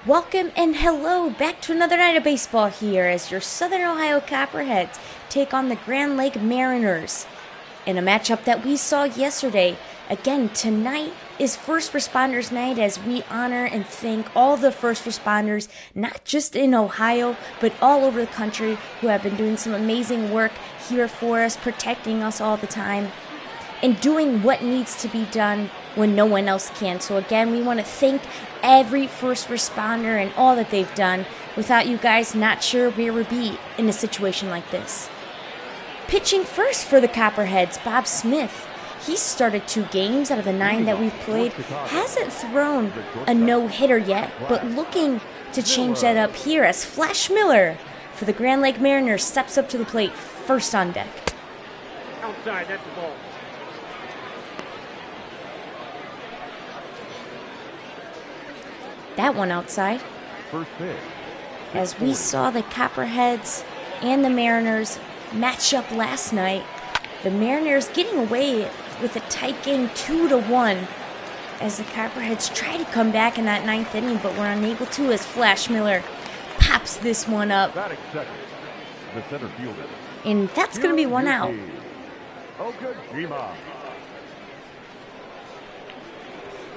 Welcome and hello back to another night of baseball here as your Southern Ohio Copperheads take on the Grand Lake Mariners in a matchup that we saw yesterday. Again, tonight is First Responders Night as we honor and thank all the first responders, not just in Ohio, but all over the country who have been doing some amazing work here for us, protecting us all the time, and doing what needs to be done when no one else can. So again, we want to thank every first responder and all that they've done. Without you guys, not sure where we'd be in a situation like this. Pitching first for the Copperheads, Bob Smith. He's started 2 games out of the 9 that we've played. Hasn't thrown a no-hitter yet, but looking to change that up here as Flash Miller for the Grand Lake Mariners steps up to the plate, first on deck. Outside, that's the ball. That one outside. As we saw the Copperheads and the Mariners match up last night, the Mariners getting away with a tight game 2-1 as the Copperheads try to come back in that 9th inning, but were unable to as Flash Miller pops this one up. And that's going to be 1 out.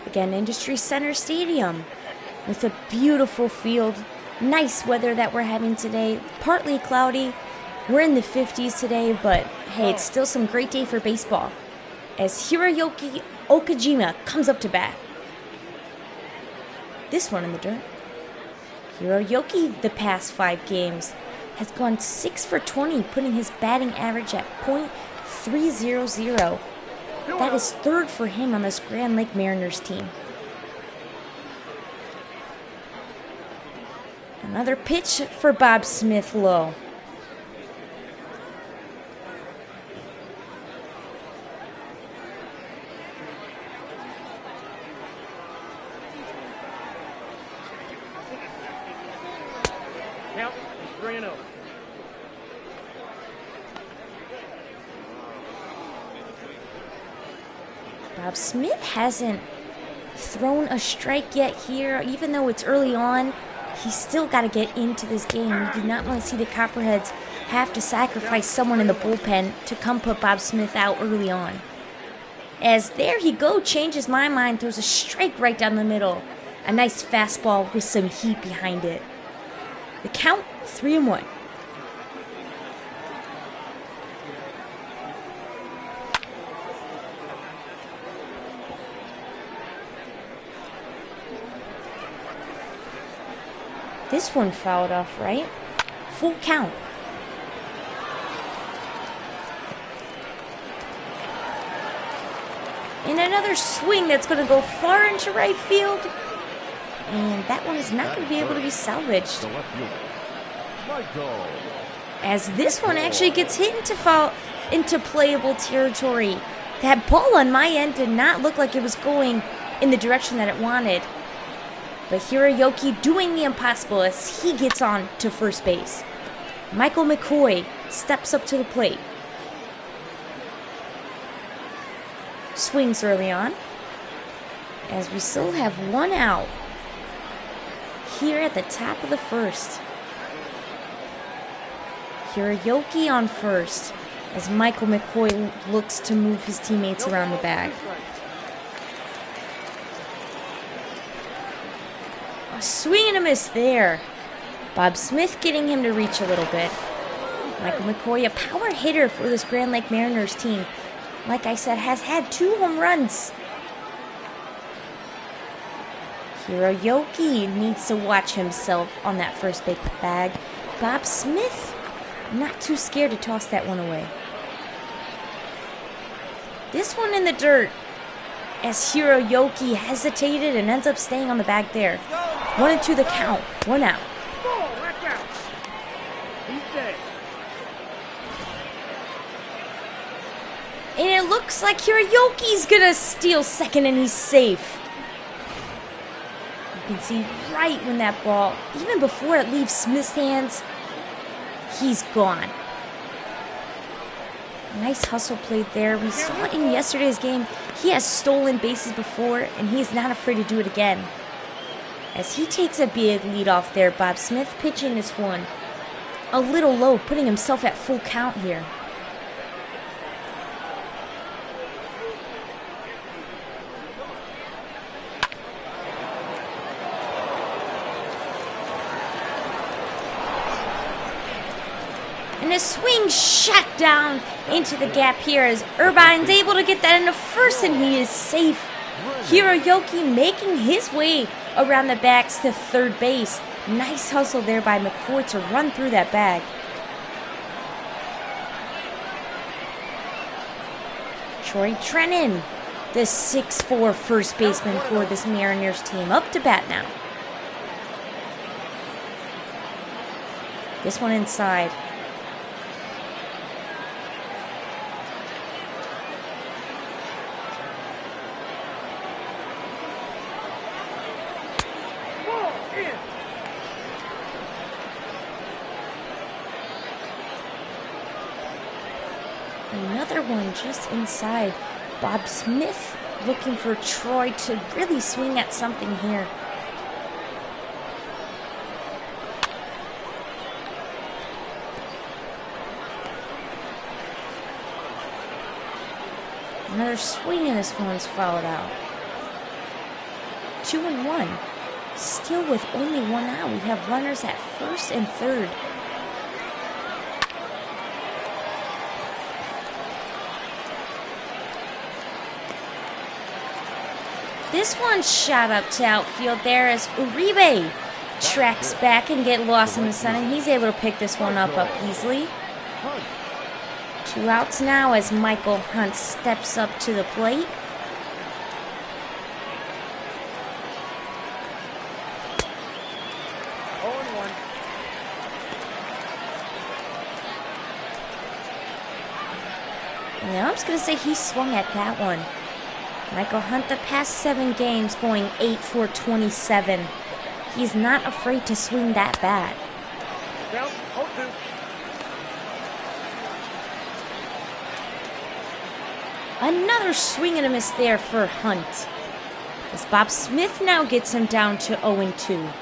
Again, Industry Center Stadium with a beautiful field. Nice weather that we're having today. Partly cloudy. We're in the 50s today, but hey, it's still some great day for baseball as Hiroyuki Okajima comes up to bat. This one in the dirt. Hiroyuki, the past 5 games, has gone 6 for 20, putting his batting average at .300. That is 3rd for him on this Grand Lake Mariners team. Another pitch for Bob Smith low. Count 3-0. Bob Smith hasn't thrown a strike yet here, even though it's early on. He's still got to get into this game. We do not want to see the Copperheads have to sacrifice someone in the bullpen to come put Bob Smith out early on. As there he go, changes my mind, throws a strike right down the middle. A nice fastball with some heat behind it. The count, 3-1. This one fouled off, right? Full count. And another swing that's going to go far into right field. And that one is not going to be able to be salvaged. As this one actually gets hit into playable territory. That ball on my end did not look like it was going in the direction that it wanted. But Hiroyuki doing the impossible as he gets on to first base. Michael McCoy steps up to the plate. Swings early on. As we still have 1 out. Here at the top of the first. Hiroyuki on first. As Michael McCoy looks to move his teammates around the bag. A swing and a miss there. Bob Smith getting him to reach a little bit. Michael McCoy, a power hitter for this Grand Lake Mariners team. Like I said, has had 2 home runs. Hiroyuki needs to watch himself on that first big bag. Bob Smith, not too scared to toss that one away. This one in the dirt as Hiroyuki hesitated and ends up staying on the bag there. 1-2 the count. 1 out. And it looks like Hiroyuki's gonna steal second and he's safe. You can see right when that ball, even before it leaves Smith's hands, he's gone. Nice hustle played there. We saw it in yesterday's game. He has stolen bases before, and he's not afraid to do it again. As he takes a big lead off there, Bob Smith pitching this one a little low, putting himself at full count here. And a swing shot down into the gap here as Irvine's able to get that into first, and he is safe. Hiroyuki making his way around the backs to third base. Nice hustle there by McCoy to run through that bag. Troy Trennan, the 6'4" first baseman for this Mariners team, up to bat now. This one inside. Another one just inside. Bob Smith looking for Troy to really swing at something here. Another swing, and this one's fouled out. 2-1. Still with only one out. We have runners at first and third. This one shot up to outfield there as Uribe tracks back and get lost in the sun, and he's able to pick this one up easily. 2 outs now as Michael Hunt steps up to the plate. And now I'm just going to say he swung at that one. Michael Hunt, the past 7 games, going 8 for 27. He's not afraid to swing that bat. Another swing and a miss there for Hunt, as Bob Smith now gets him down to 0-2.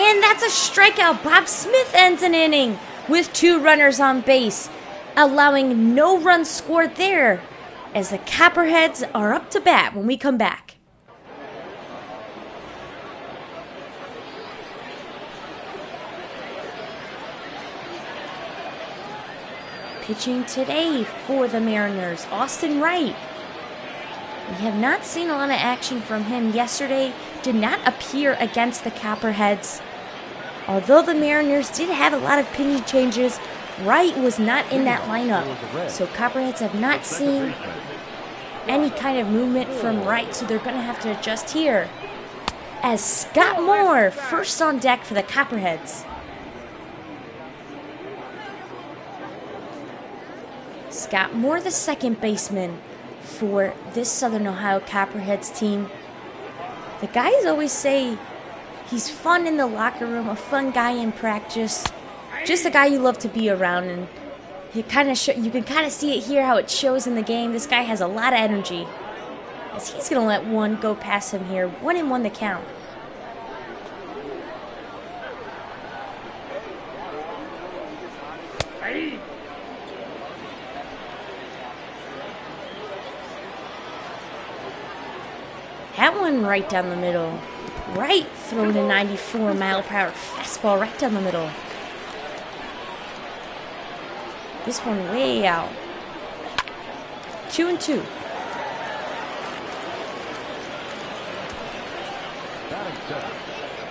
And that's a strikeout. Bob Smith ends an inning with 2 runners on base, allowing no runs scored there, as the Copperheads are up to bat when we come back. Pitching today for the Mariners, Austin Wright. We have not seen a lot of action from him. Yesterday did not appear against the Copperheads. Although the Mariners did have a lot of pitching changes, Wright was not in that lineup. So Copperheads have not seen any kind of movement from Wright, so they're going to have to adjust here. As Scott Moore first on deck for the Copperheads. Scott Moore, the second baseman for this Southern Ohio Copperheads team. The guys always say he's fun in the locker room, a fun guy in practice, just a guy you love to be around, and you can kind of see it here how it shows in the game. This guy has a lot of energy, as he's going to let one go past him here. 1-1 the count. That one right down the middle. Right, throwing a 94-mile-per-hour fastball right down the middle. This one way out. 2-2.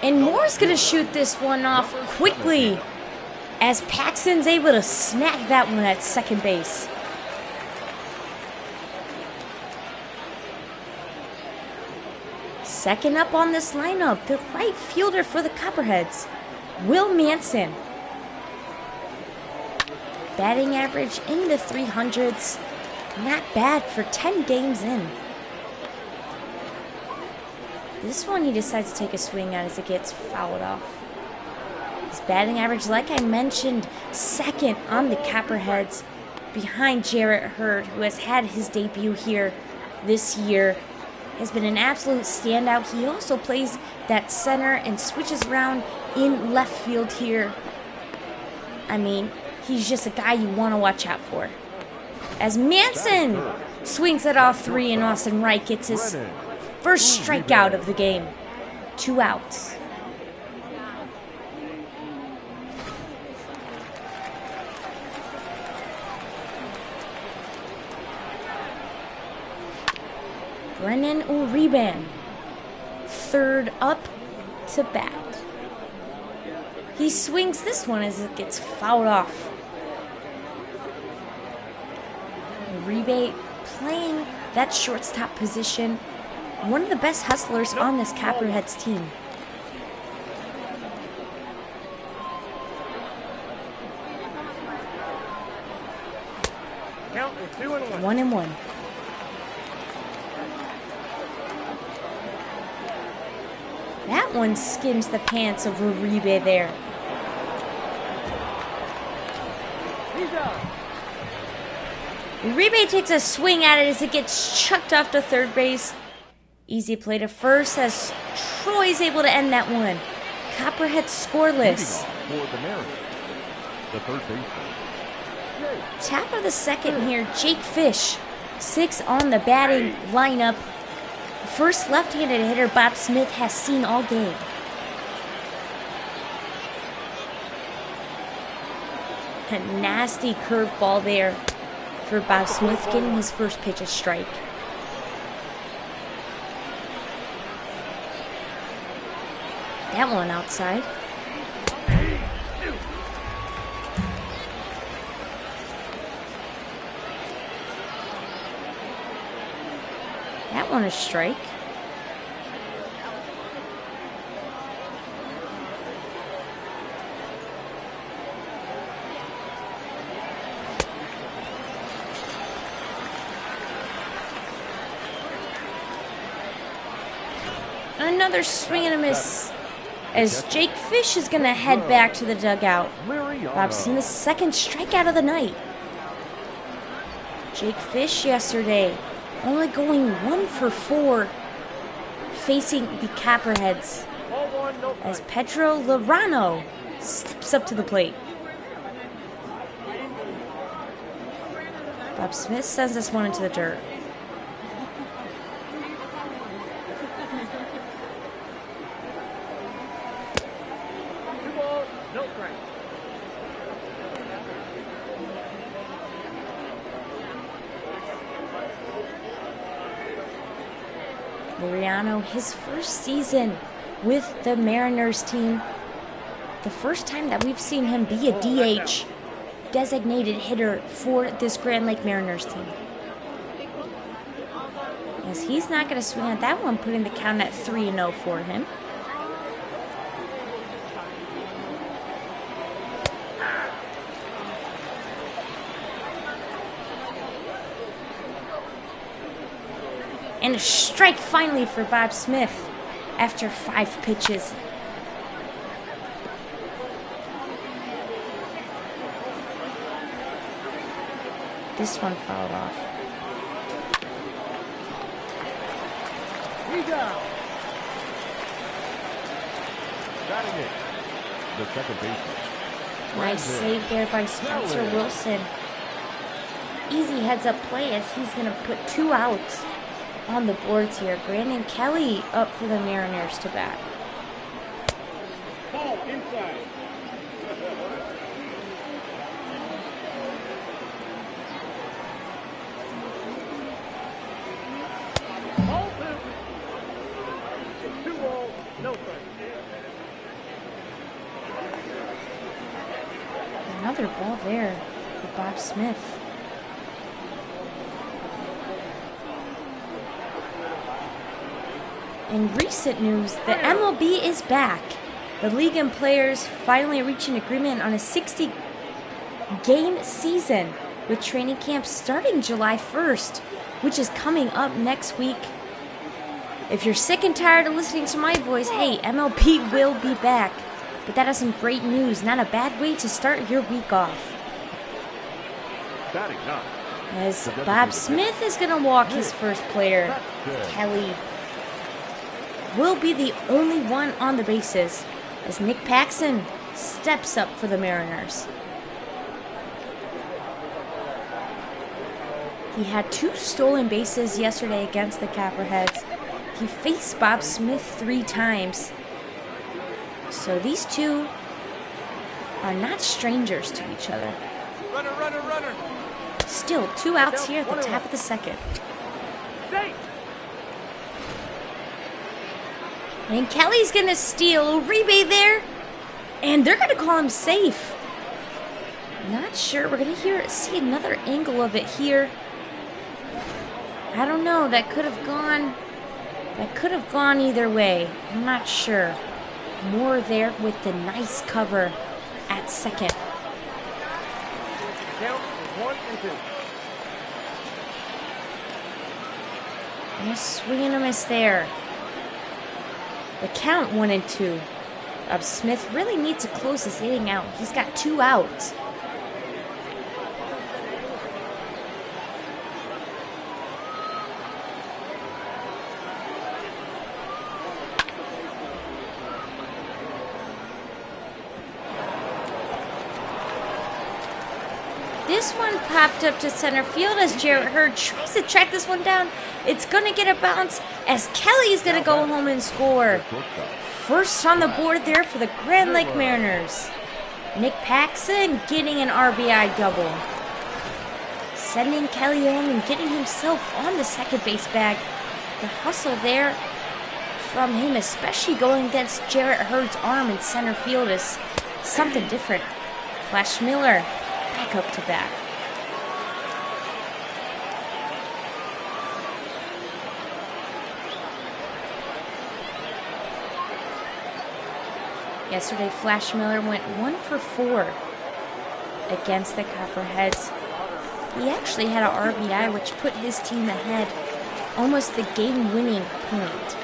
And Moore's going to shoot this one off quickly, as Paxton's able to snag that one at second base. Second up on this lineup, the right fielder for the Copperheads, Will Manson. Batting average in the 300s. Not bad for 10 games in. This one he decides to take a swing at as it gets fouled off. His batting average, like I mentioned, second on the Copperheads, behind Jarrett Hurd, who has had his debut here this year. Has been an absolute standout. He also plays that center and switches around in left field here. I mean, he's just a guy you want to watch out for. As Manson swings at all three, and Austin Wright gets his first strikeout of the game. 2 outs. Brennan Uribe, third up to bat. He swings this one as it gets fouled off. Uribe playing that shortstop position. One of the best hustlers on this Copperheads team. Count is 2-1. 1-1. That one skims the pants of Uribe there. He's out. Uribe takes a swing at it as it gets chucked off to third base. Easy play to first as Troy's able to end that one. Copperhead scoreless. For the Mariners, the third baseman. Top of the second here, Jake Fish. 6 on the batting lineup. First left-handed hitter Bob Smith has seen all game. A nasty curveball there for Bob Smith, getting his first pitch a strike. That one outside. That one a strike. Another swing and a miss as Jake Fish is going to head back to the dugout. Bob Smith's second strikeout of the night. Jake Fish yesterday only going 1 for 4 facing the Copperheads Ball 1, no as strike. Pedro Lorano steps up to the plate. Bob Smith sends this one into the dirt. Two balls, no strike. Loriano, his first season with the Mariners team. The first time that we've seen him be a DH, designated hitter for this Grand Lake Mariners team. As he's not going to swing at that one, putting the count at 3-0 for him. And a strike finally for Bob Smith after 5 pitches. This one fouled off. He's out. Batting it, the second baseman. Nice save there by Spencer Wilson. Easy heads-up play as he's going to put 2 outs on the boards here. Brandon Kelly up for the Mariners to bat. Ball inside. Ball 2. 2 balls, no strike. Another ball there for Bob Smith. In recent news, the MLB is back. The league and players finally reached an agreement on a 60-game season, with training camp starting July 1st, which is coming up next week. If you're sick and tired of listening to my voice, hey, MLB will be back. But that is some great news, not a bad way to start your week off. Batting up. As Bob Smith is going to walk his first player, Kelly will be the only one on the bases as Nick Paxton steps up for the Mariners. He had 2 stolen bases yesterday against the Copperheads. He faced Bob Smith 3 times. So these two are not strangers to each other. Runner, runner, runner. Still 2 outs here at the top of the second. Safe. And Kelly's going to steal Uribe there. And they're going to call him safe. Not sure. We're going to see another angle of it here. I don't know. That could have gone either way. I'm not sure. Moore there with the nice cover at second. Count 1 and 2. And a swing and a miss there. The count 1 and 2. Bob Smith really needs to close this inning out. He's got 2 outs. This one popped up to center field as Jarrett Hurd tries to track this one down. It's going to get a bounce as Kelly's going to go home and score. First on the board there for the Grand Lake Mariners. Nick Paxton getting an RBI double. Sending Kelly home and getting himself on the second base bag. The hustle there from him, especially going against Jarrett Hurd's arm in center field, is something different. Flash Miller back up to bat. Yesterday, Flash Miller went 1 for 4 against the Copperheads. He actually had an RBI, which put his team ahead, almost the game-winning point.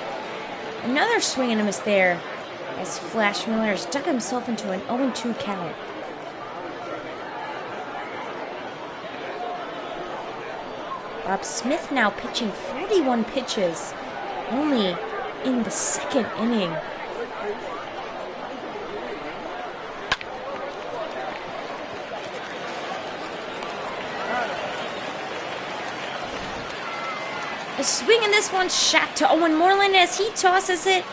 Another swing and a miss there, as Flash Miller has dug himself into an 0-2 count. Bob Smith now pitching 41 pitches, only in the second inning. A swing in this one, shot to Owen Moreland as he tosses it.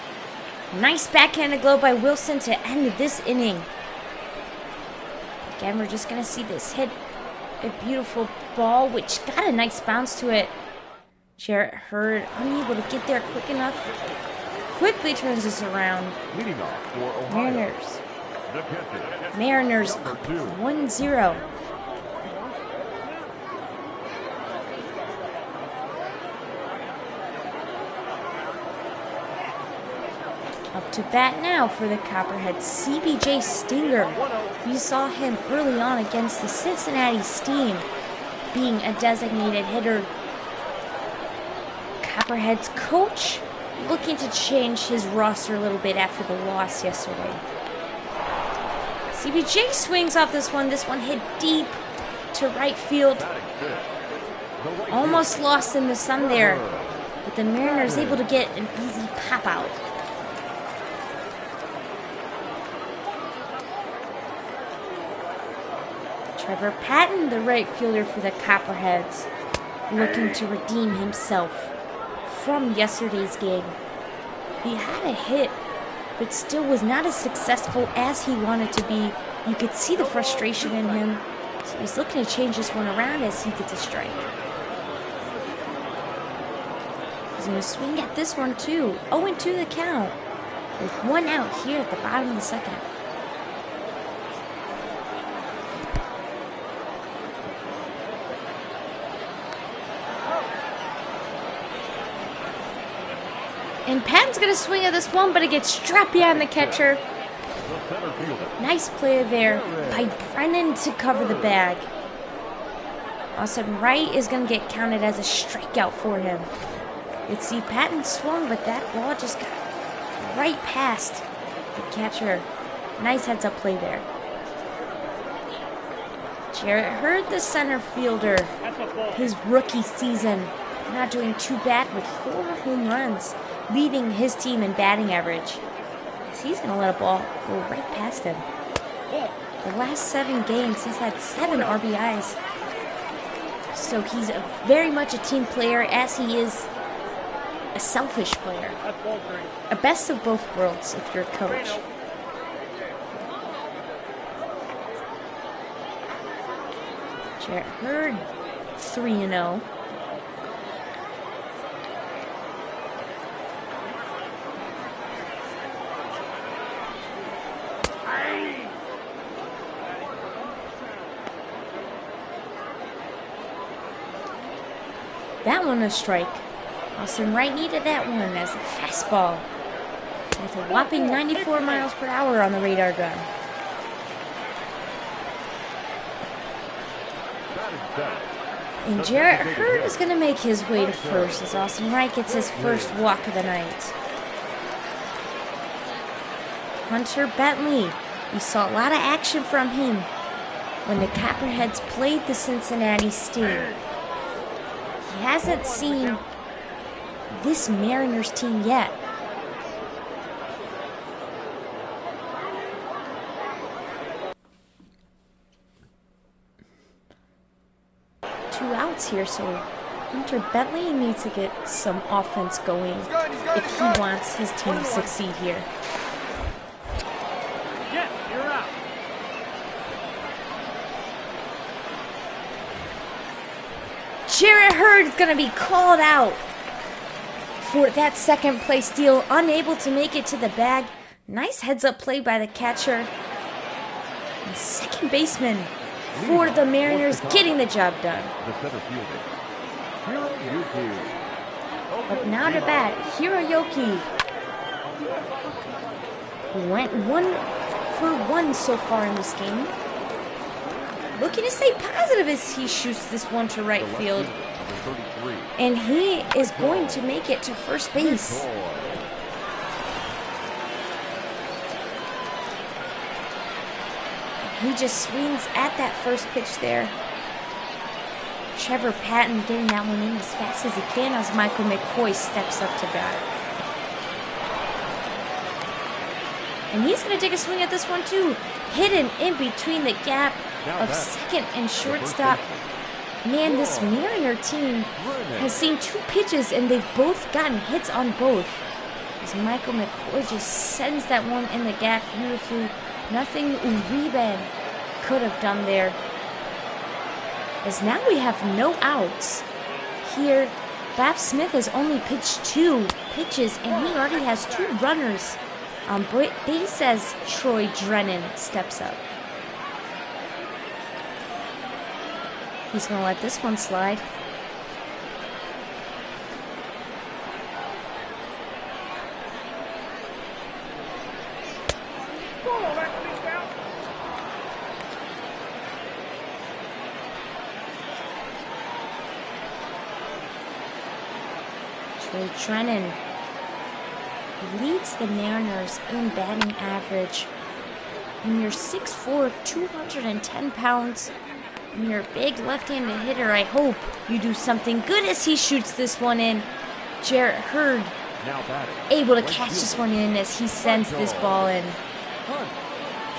Nice backhanded glove by Wilson to end this inning. Again, we're just going to see this hit. A beautiful ball, which got a nice bounce to it. Jarrett Hurd unable to get there quick enough. Quickly turns this around. Leading off for Ohio. Mariners. The catcher. Mariners up 1-0. Up to bat now for the Copperheads, CBJ Stinger. We saw him early on against the Cincinnati Steam, being a designated hitter. Copperheads coach looking to change his roster a little bit after the loss yesterday. CBJ swings off this one. This one hit deep to right field. Almost lost in the sun there, but the Mariners able to get an easy pop out. Trevor Patton, the right fielder for the Copperheads, looking to redeem himself from yesterday's game. He had a hit, but still was not as successful as he wanted to be. You could see the frustration in him, so he's looking to change this one around as he gets a strike. He's going to swing at this one too. 0-2 the count, with 1 out here at the bottom of the second. And Patton's going to swing at this one, but it gets strapped behind the catcher. Nice play there by Brennan to cover the bag. All of a sudden, right is going to get counted as a strikeout for him. Let's see, Patton swung, but that ball just got right past the catcher. Nice heads-up play there. Jarrett Hurd, the center fielder, his rookie season, not doing too bad with 4 home runs, leading his team in batting average. He's going to let a ball go right past him. The last 7 games, he's had 7 RBIs. So he's very much a team player, as he is a selfish player. A best of both worlds if you're a coach. Jarrett Hurd, 3-0. That one a strike. Austin Wright needed that one as a fastball with a whopping 94 miles per hour on the radar gun. And Jarrett Hurd is going to make his way to first as Austin Wright gets his first walk of the night. Hunter Bentley. We saw a lot of action from him when the Copperheads played the Cincinnati Steam. He hasn't seen this Mariners team yet. Two outs here, so Hunter Bentley needs to get some offense going if he wants his team to succeed here. Yes, you're out. Jarrett Hurd is going to be called out for that second place steal, unable to make it to the bag. Nice heads-up play by the catcher. And second baseman for the Mariners getting the job done. Up now to bat, Hiroyoki. Went 1 for 1 so far in this game. Looking to stay positive as he shoots this one to right field. And he is going to make it to first base. He just swings at that first pitch there. Trevor Patton getting that one in as fast as he can as Michael McCoy steps up to bat. And he's going to take a swing at this one too. Hidden in between the gap of second and shortstop. Man, this Mariner team has seen 2 pitches and they've both gotten hits on both. As Michael McCoy just sends that one in the gap beautifully. Nothing Uribe could have done there. As now we have no outs. Here, Bob Smith has only pitched 2 pitches and he already has 2 runners on base as Troy Drennan steps up. He's going to let this one slide. Troy Drennan leads the Mariners in batting average. When you're 6'4", 210 pounds, and you're a big left-handed hitter, I hope you do something good as he shoots this one in. Jarrett Hurd able to catch this one in as he sends this ball in.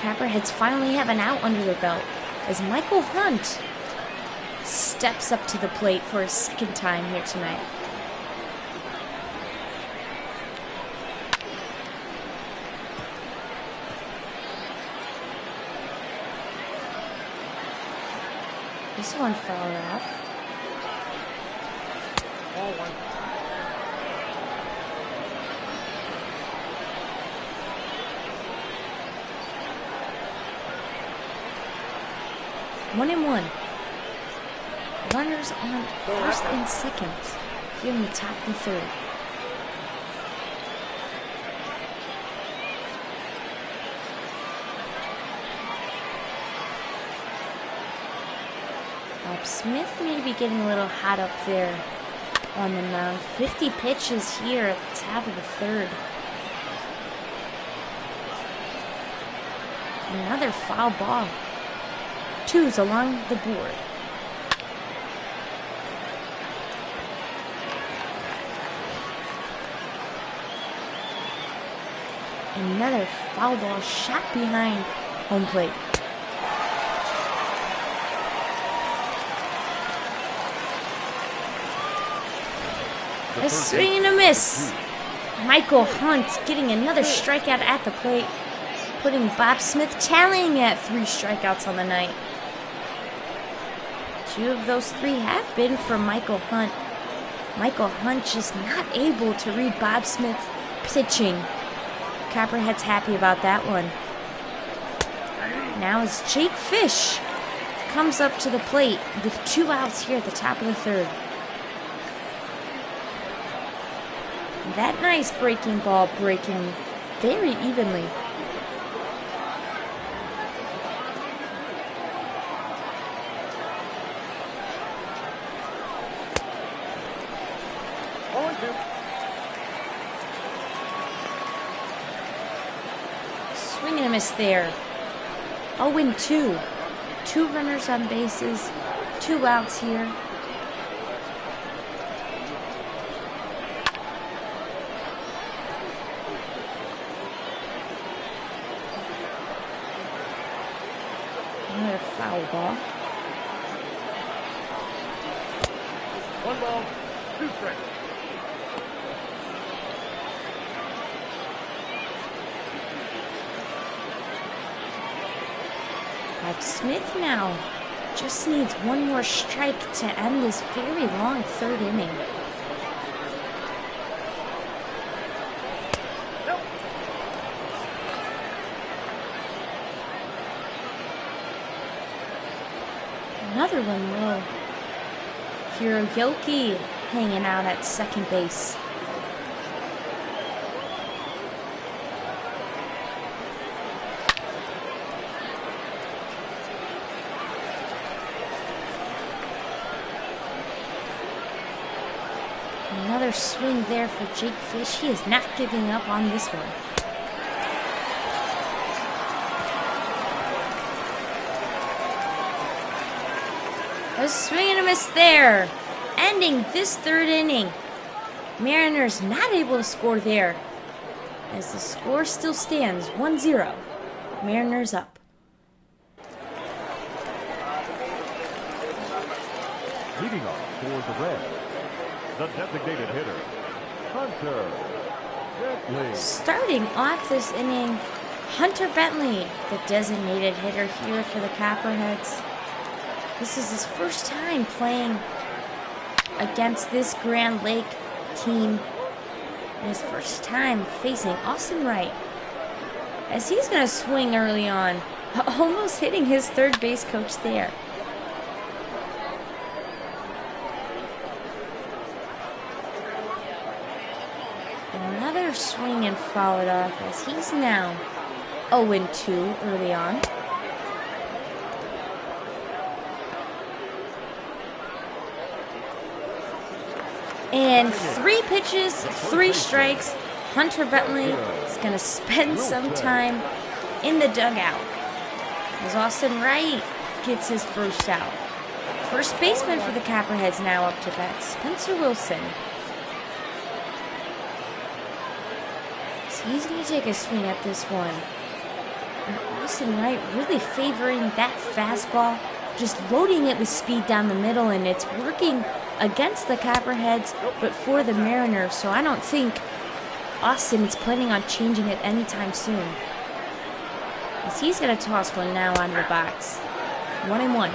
Copperheads finally have an out under their belt as Michael Hunt steps up to the plate for a second time here tonight. This one fouled off. Ball 1. 1-1. Runners on first and second here in the top of the third. Bob Smith may be getting a little hot up there. on the mound. 50 pitches here at the top of the third. Another foul ball. 2s along the board. Another foul ball shot behind home plate. A swing and a miss. Michael Hunt getting another strikeout at the plate, putting Bob Smith tallying at 3 strikeouts on the night. 2 of those 3 have been from Michael Hunt. Michael Hunt just not able to read Bob Smith's pitching. Copperhead's happy about that one. Now as Jake Fish comes up to the plate with 2 outs here at the top of the third. That nice breaking ball breaking very evenly. Swing and a miss there. 0-2. 2 runners on bases. 2 outs here. Another foul ball. 1 ball, 2 strikes. Bob Smith now just needs 1 more strike to end this very long 3rd inning. Another one low. Hiroyoki hanging out at second base. Another swing there for Jake Fish. He is not giving up on this one. A swing and a miss there. Ending this 3rd inning. Mariners not able to score there, as the score still stands 1-0. Mariners up. Leading off for the Reds, the designated hitter, Hunter Bentley. Starting off this inning, Hunter Bentley, the designated hitter here for the Copperheads. This is his first time playing against this Grand Lake team, and his first time facing Austin Wright, as he's going to swing early on, almost hitting his 3rd base coach there. Another swing and followed off, as he's now 0-2 early on. And 3 pitches, 3 strikes. Hunter Bentley is going to spend some time in the dugout as Austin Wright gets his first out. First baseman for the Copperheads now up to bat, Spencer Wilson. So he's going to take a swing at this one. And Austin Wright really favoring that fastball, just loading it with speed down the middle, and it's working against the Copperheads, but for the Mariners, so I don't think Austin is planning on changing it anytime soon, as he's going to toss one now out of the box. 1-1.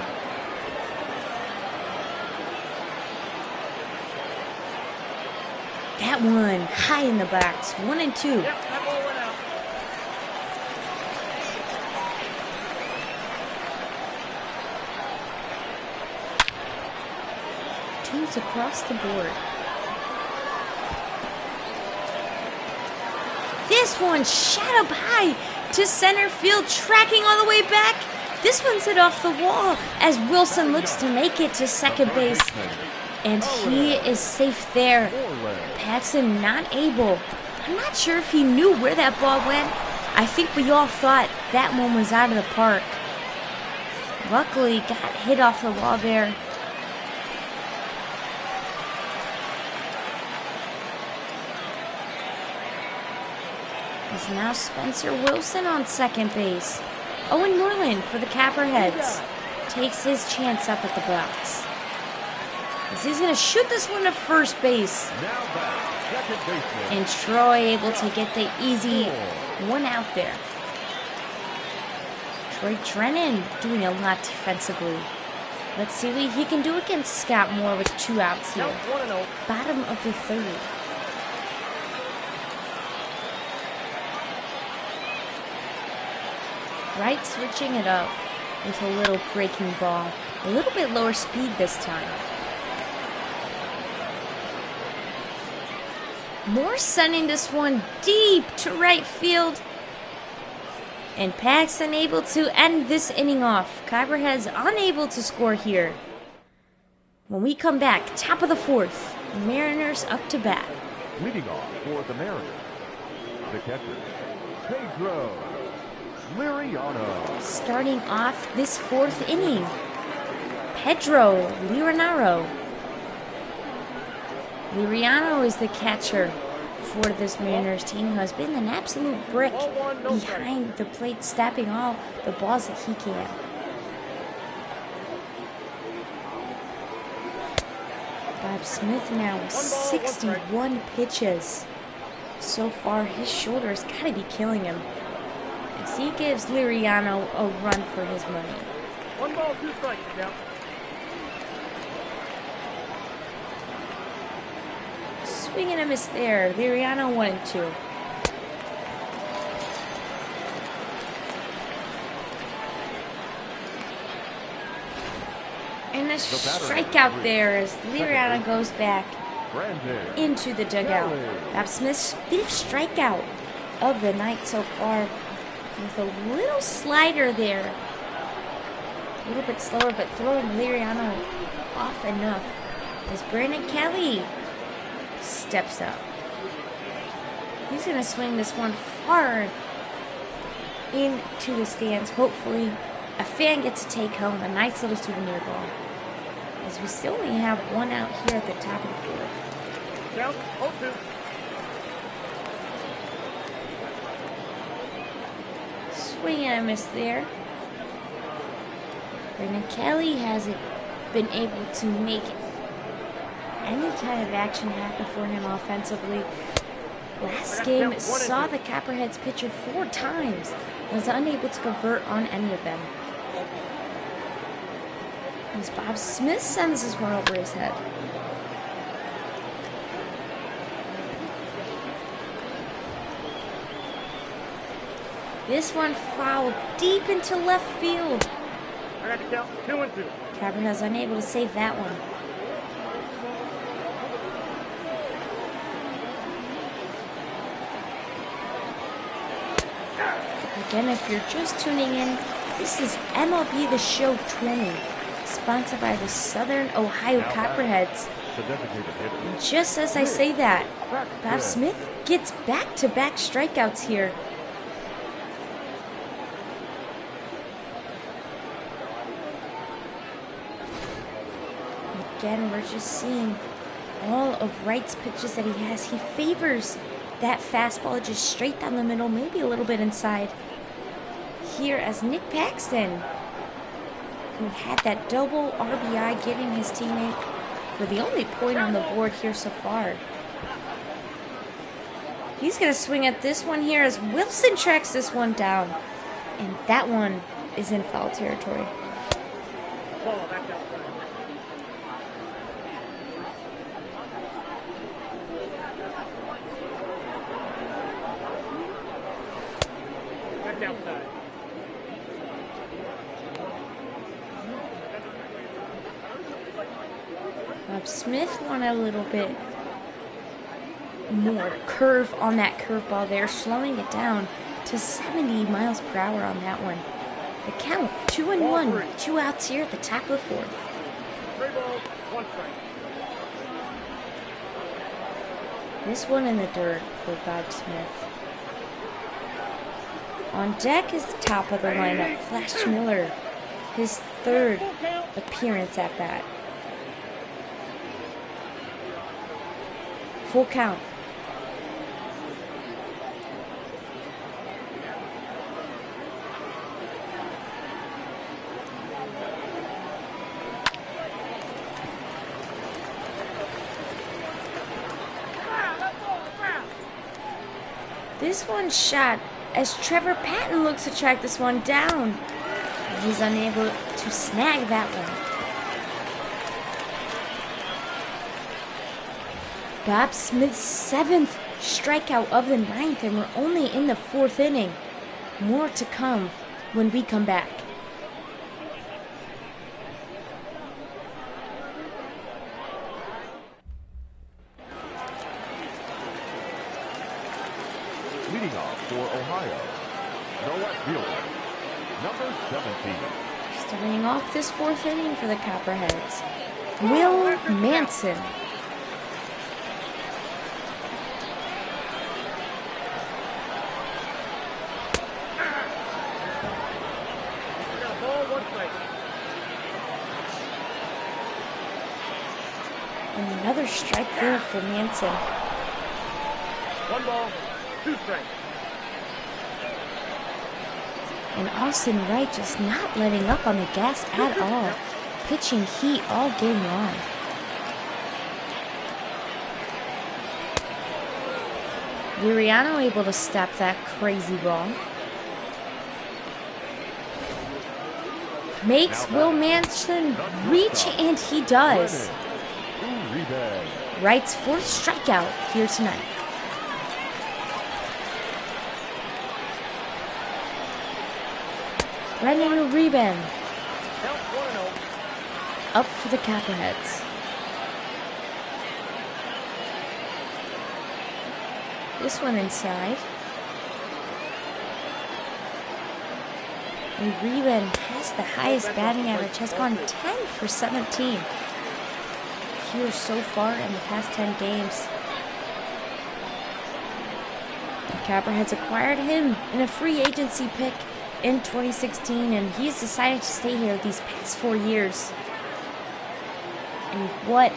That one high in the box. 1-2. Yep, that ball went out. Twos across the board. This one shot up high to center field, tracking all the way back. This one's hit off the wall as Wilson looks to make it to second base. And he is safe there. Paxton not able. I'm not sure if he knew where that ball went. I think we all thought that one was out of the park. Luckily, got hit off the wall there. Is now Spencer Wilson on second base. Owen Moreland for the Copperheads takes his chance up at the box. As he's going to shoot this one to first base. And Troy able to get the easy one out there. Troy Drennan doing a lot defensively. Let's see what he can do against Scott Moore with 2 outs here. Bottom of the 3rd. Wright switching it up with a little breaking ball. A little bit lower speed this time. Moore sending this one deep to right field. And Paxton able to end this inning off. Copperheads unable to score here. When we come back, top of the 4th, Mariners up to bat. Leading off for the Mariners, the catcher, Pedro Liriano. Starting off this 4th inning, Pedro Liriano. Liriano is the catcher for this Mariners team, who has been an absolute brick behind the plate, stepping all the balls that he can. Bob Smith now with 61 pitches. So far, his shoulder's got to be killing him, as he gives Liriano a run for his money. 1 ball, 2 strikes now. Swing and a miss there. Liriano 1-2. And a strikeout there as Liriano goes back into the dugout. Bob Smith's 5th strikeout of the night so far, with a little slider there. A little bit slower, but throwing Liriano off enough as Brandon Kelly steps up. He's going to swing this one far into the stands. Hopefully, a fan gets to take home a nice little souvenir ball, as we still only have 1 out here at the top of the 4th. Count 0-2. Swing and a miss there. Brandon Kelly hasn't been able to make any kind of action happen for him offensively. Last game saw the Copperheads pitcher 4 times, was unable to convert on any of them. As Bob Smith sends this one over his head. This one fouled deep into left field. I got to count 2-2. Copperheads unable to save that one. Again, if you're just tuning in, this is MLB The Show 20, sponsored by the Southern Ohio Copperheads. And just as I say that, Bob Smith gets back-to-back strikeouts here. Again, we're just seeing all of Wright's pitches that he has. He favors that fastball just straight down the middle, maybe a little bit inside. Here as Nick Paxton, who had that double RBI, giving his teammate for the only point on the board here so far. He's going to swing at this one here as Wilson tracks this one down. And that one is in foul territory. Ball back outside. Back outside. Bob Smith wanted a little bit more curve on that curveball there, slowing it down to 70 miles per hour on that one. The count, 2-1, 2 outs here at the top of the 4th. 3 balls, 1 strike. This one in the dirt for Bob Smith. On deck is the top of the lineup, Flash Miller. His third appearance at bat. Full count. This one's shot as Trevor Patton looks to track this one down. And he's unable to snag that one. Bob Smith's 7th strikeout of the 9th, and we're only in the 4th inning. More to come when we come back. Leading off for Ohio, the left fielder, number 17. Starting off this 4th inning for the Copperheads, Will Manson. And another strike there for Manson. 1 ball, 2 strikes. And Austin Wright just not letting up on the gas at all. Pitching heat all game long. Liriano able to stop that crazy ball. Makes Will Manson reach, and he does. Wright's 4th strikeout here tonight. Brendan Uriben up for the Copperheads. This one inside. Uriben has the highest batting average, has gone 10 for 17 here so far in the past 10 games. The Copperheads acquired him in a free agency pick in 2016, and he's decided to stay here these past 4 years. And what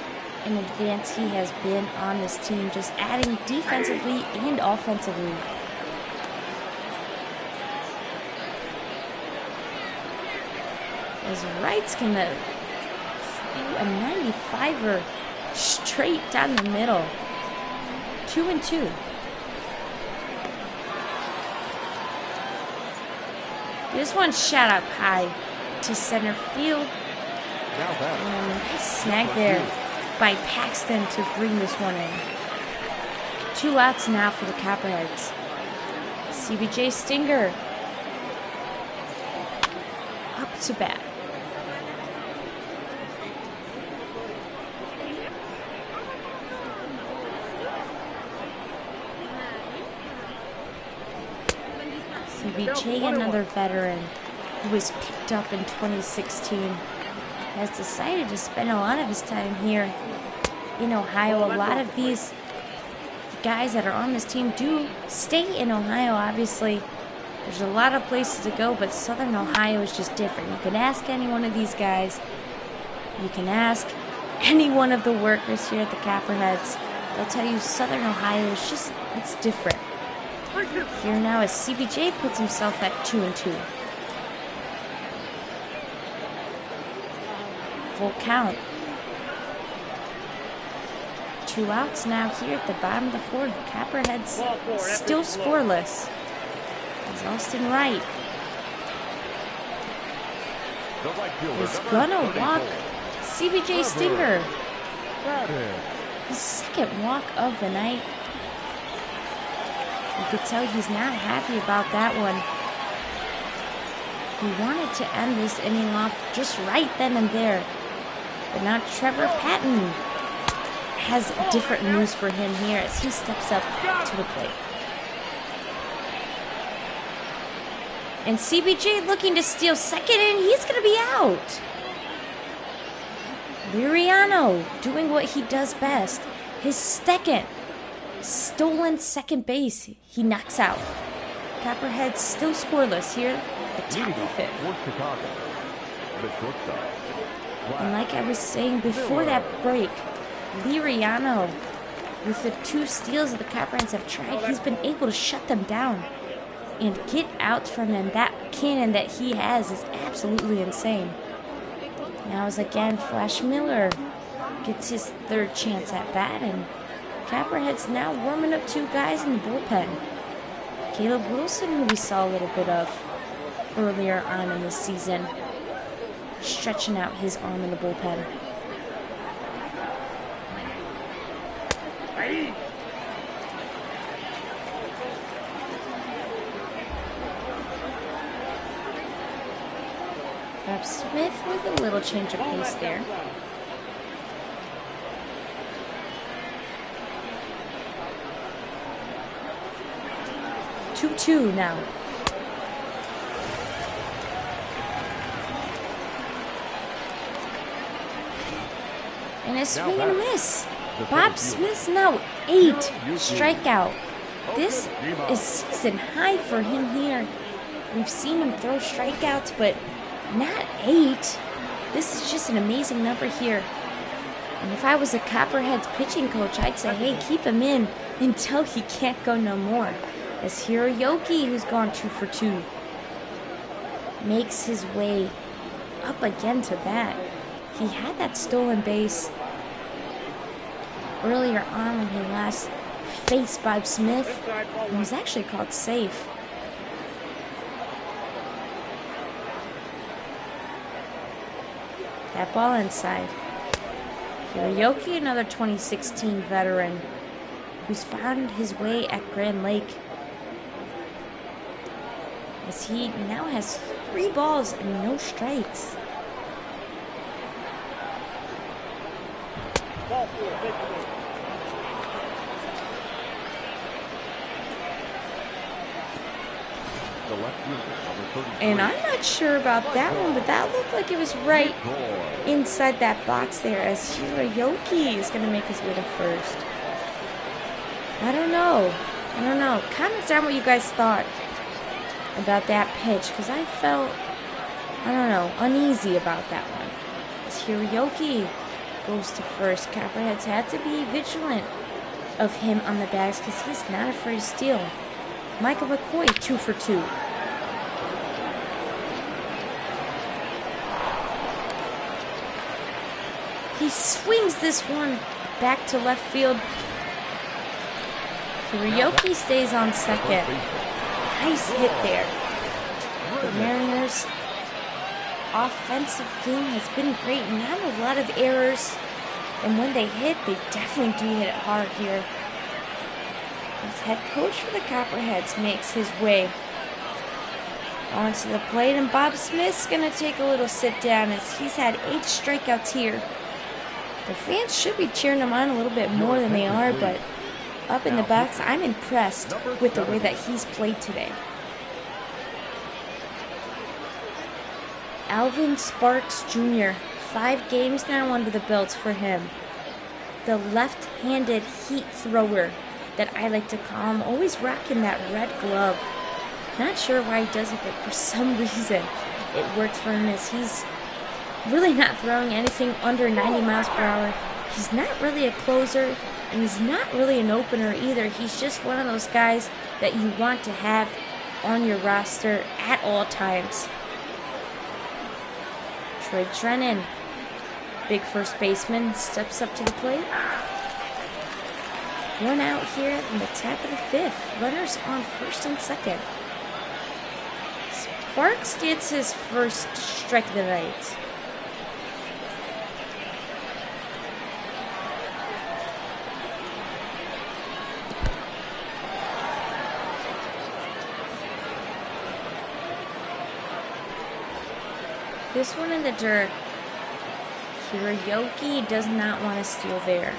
an advance he has been on this team, just adding defensively and offensively. As Wright's gonna throw a 95er straight down the middle. 2-2. This one shot up high to center field. And a nice snag there by Paxton to bring this one in. 2 outs now for the Copperheads. CBJ Stinger up to bat. CBJ, another veteran who was picked up in 2016, has decided to spend a lot of his time here in Ohio. A lot of these guys that are on this team do stay in Ohio, obviously. There's a lot of places to go, but Southern Ohio is just different. You can ask any one of these guys. You can ask any one of the workers here at the Copperheads. They'll tell you Southern Ohio is just, it's different. Here now as CBJ puts himself at 2-2. Full count. 2 outs now here at the bottom of the 4th. Copperheads still scoreless. As Austin Wright is gonna walk CBJ Stinger. His 2nd walk of the night. You could tell he's not happy about that one. He wanted to end this inning off just right then and there. But now Trevor Patton has different news for him here as he steps up to the plate. And CBJ looking to steal 2nd, and he's going to be out. Liriano doing what he does best. His 2nd stolen second base. He knocks out. Copperheads still scoreless here. The top of the fifth. For Chicago, the shortstop. And like I was saying before that break, Liriano, with the 2 steals that the Copperheads have tried, he's been able to shut them down and get outs from them. That cannon that he has is absolutely insane. Now is again Flash Miller gets his 3rd chance at bat, and Copperheads now warming up 2 guys in the bullpen. Caleb Wilson, who we saw a little bit of earlier on in this season, stretching out his arm in the bullpen. Bob Smith with a little change of pace there. Two now. And a swing and a miss. Bob Smith's now 8 strikeout. This is season high for him here. We've seen him throw strikeouts, but not 8. This is just an amazing number here. And if I was a Copperheads pitching coach, I'd say, hey, keep him in until he can't go no more. As Hiroyoki, who's gone 2 for 2, makes his way up again to bat. He had that stolen base earlier on when he last faced Bob Smith and was actually called safe. That ball inside. Hiroyoki, another 2016 veteran who's found his way at Grand Lake, as he now has 3 balls and no strikes. And I'm not sure about that one, but that looked like it was right inside that box there, as Hiroyoki is going to make his way to first. I don't know. Comment down what you guys thought about that pitch, because I felt, uneasy about that one. As Hiroyoki goes to first, Copperheads had to be vigilant of him on the bags because he's not afraid to steal. Michael McCoy, 2 for 2. He swings this one back to left field. Hiroyoki stays on second. Nice hit there. The Mariners' offensive game has been great. Not a lot of errors. And when they hit, they definitely do hit it hard here. His head coach for the Copperheads makes his way onto the plate. And Bob Smith's going to take a little sit down as he's had 8 strikeouts here. The fans should be cheering him on a little bit more than they are, but up in the box, I'm impressed with the way that he's played today. Alvin Sparks Jr., 5 games now under the belts for him. The left-handed heat thrower that I like to call him, always rocking that red glove. Not sure why he does it, but for some reason it works for him, as he's really not throwing anything under 90 miles per hour. He's not really a closer, and he's not really an opener either. He's just one of those guys that you want to have on your roster at all times. Troy Drennan, big first baseman, steps up to the plate. 1 out here in the top of the 5th. Runners on first and second. Sparks gets his first strike of the night. This one in the dirt. Hiroyoki does not want to steal there.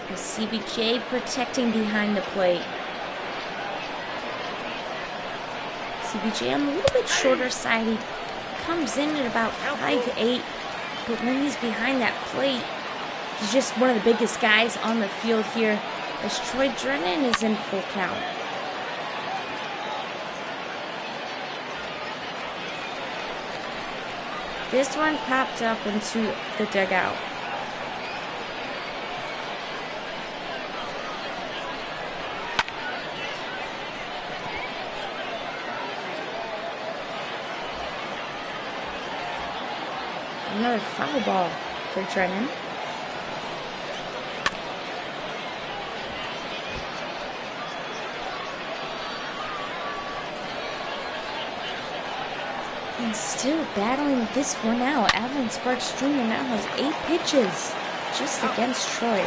The CBJ protecting behind the plate. CBJ on a little bit shorter side. He comes in at about 5'8", But when he's behind that plate, he's just one of the biggest guys on the field here as Troy Drennan is in full count. This one popped up into the dugout. Another foul ball for Drennan. And still battling this one out. Alvin Sparks Jr. now has 8 pitches just against Troy.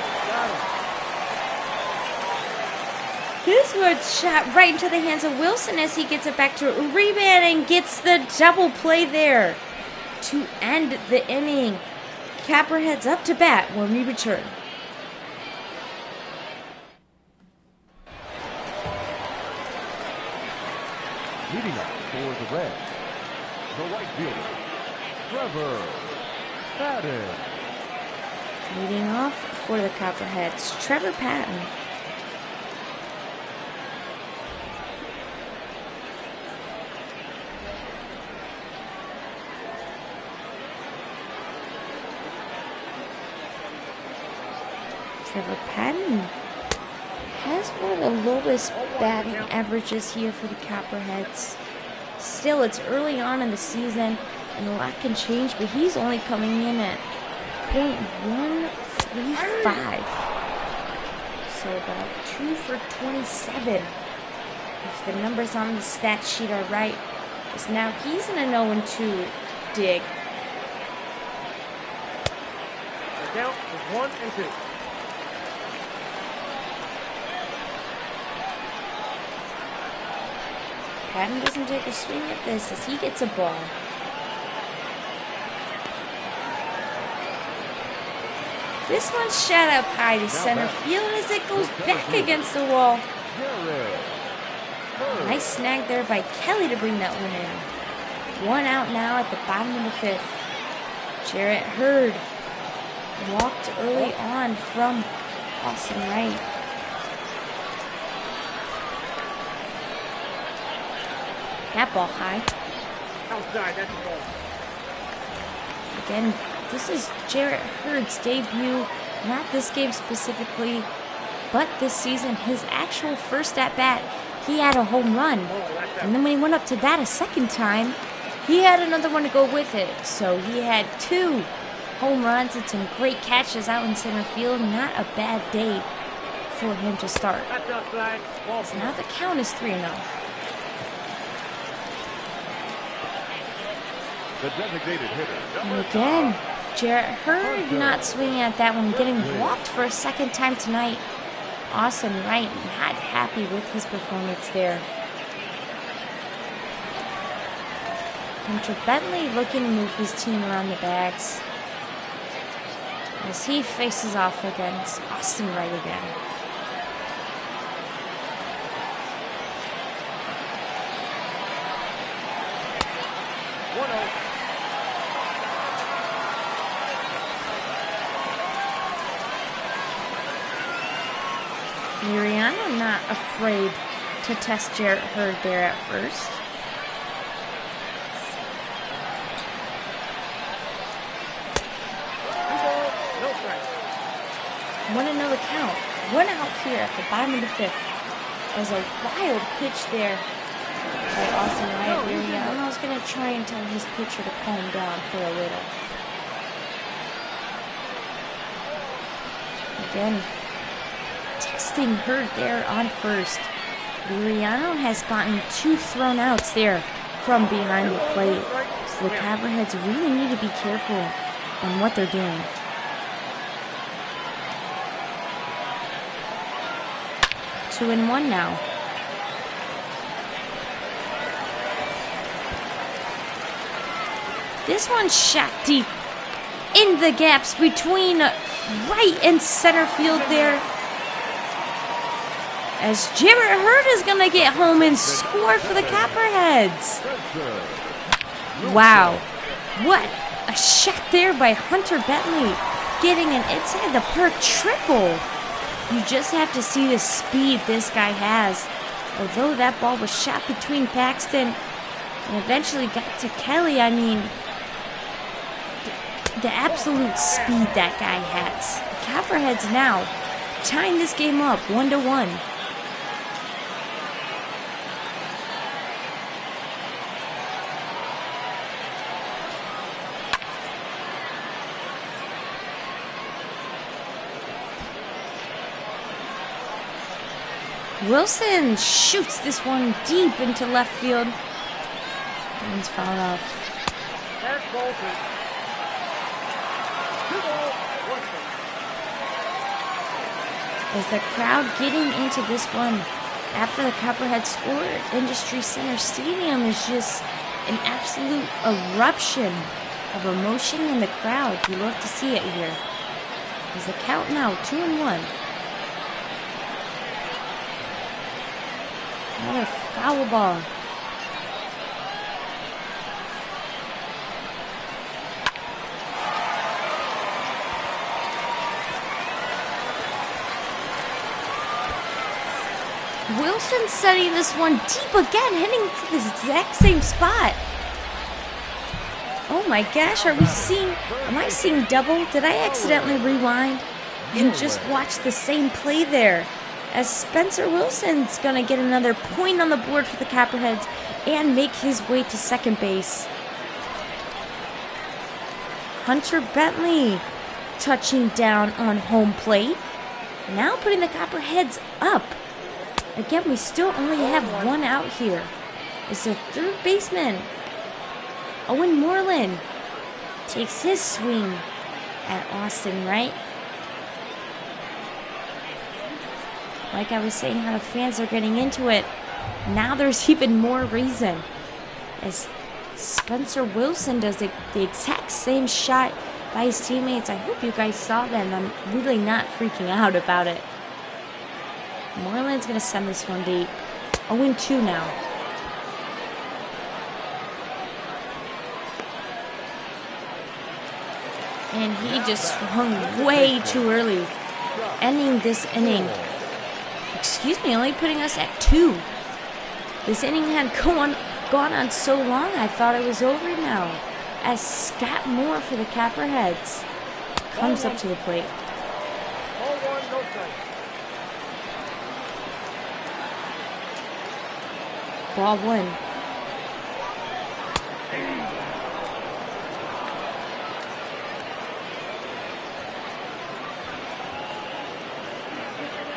This one shot right into the hands of Wilson as he gets it back to Uribe and gets the double play there to end the inning. Copperheads up to bat when we return. Leading up for the Reds, the right fielder, Trevor Patton. Leading off for the Copperheads, Trevor Patton. Trevor Patton has one of the lowest batting averages here for the Copperheads. Still, it's early on in the season, and a lot can change, but he's only coming in at .135. So about 2 for 27. If the numbers on the stat sheet are right, as now he's in a 0-2 dig. The count is 1-2. Patton doesn't take a swing at this as he gets a ball. This one's shot up high to center field as it goes back against the wall. Nice snag there by Kelly to bring that one in. 1 out now at the bottom of the 5th. Jarrett Hurd walked early on from Austin Wright. That ball high. Outside, that's a ball. Again, this is Jarrett Hurd's debut, not this game specifically, but this season, his actual first at-bat, he had a home run. And then when he went up to bat a second time, he had another one to go with it. So he had 2 home runs and some great catches out in center field. Not a bad day for him to start. That's outside. Ball. So now the count is 3-0. The designated hitter. And again, Jarrett Hurd not swinging at that one, getting walked for a second time tonight. Austin Wright not happy with his performance there. Hunter Bentley looking to move his team around the bags as he faces off against Austin Wright again. Liriano not afraid to test Jarrett Hurd there at first. No strike. 1-0 count. 1 out here at the bottom of the 5th. There's a wild pitch there by Austin Wright. Liriano was going to try and tell his pitcher to calm down for a little. Again, testing Hurd there on first. Liriano has gotten 2 thrown outs there from behind the plate. So the Copperheads really need to be careful on what they're doing. Two and 1 now. This one's shot deep in the gaps between right and center field there. As Jarrett Hurd is going to get home and score for the Copperheads. Wow. What A shot there by Hunter Bentley, getting an inside the park triple. You just have to see the speed this guy has. Although that ball was shot between Paxton and eventually got to Kelly, I mean, the absolute speed that guy has. The Copperheads now tying this game up 1-1. Wilson shoots this one deep into left field. That one's fouled off. That's Bolton. 2-ball, 1 strike. As the crowd getting into this one after the Copperhead scored, Industry Center Stadium is just an absolute eruption of emotion in the crowd. You love to see it here. As the count now 2-1. Another foul ball. Wilson setting this one deep again, hitting to the exact same spot. Oh my gosh, am I seeing double? Did I accidentally rewind and just watch the same play there? As Spencer Wilson's gonna get another point on the board for the Copperheads and make his way to second base. Hunter Bentley touching down on home plate, now putting the Copperheads up. Again, we still only have one out here. It's the third baseman, Owen Moreland, takes his swing at Austin Wright. Like I was saying, how the fans are getting into it. Now there's even more reason. As Spencer Wilson does the exact same shot by his teammates. I hope you guys saw that, and I'm really not freaking out about it. Moreland's going to send this one deep. 0-2 now. And he just swung way too early, ending this inning. Excuse me, only putting us at 2. This inning had gone on so long, I thought it was over now. As Scott Moore for the Copperheads comes up to the plate. 0-1, no strike. Ball 1.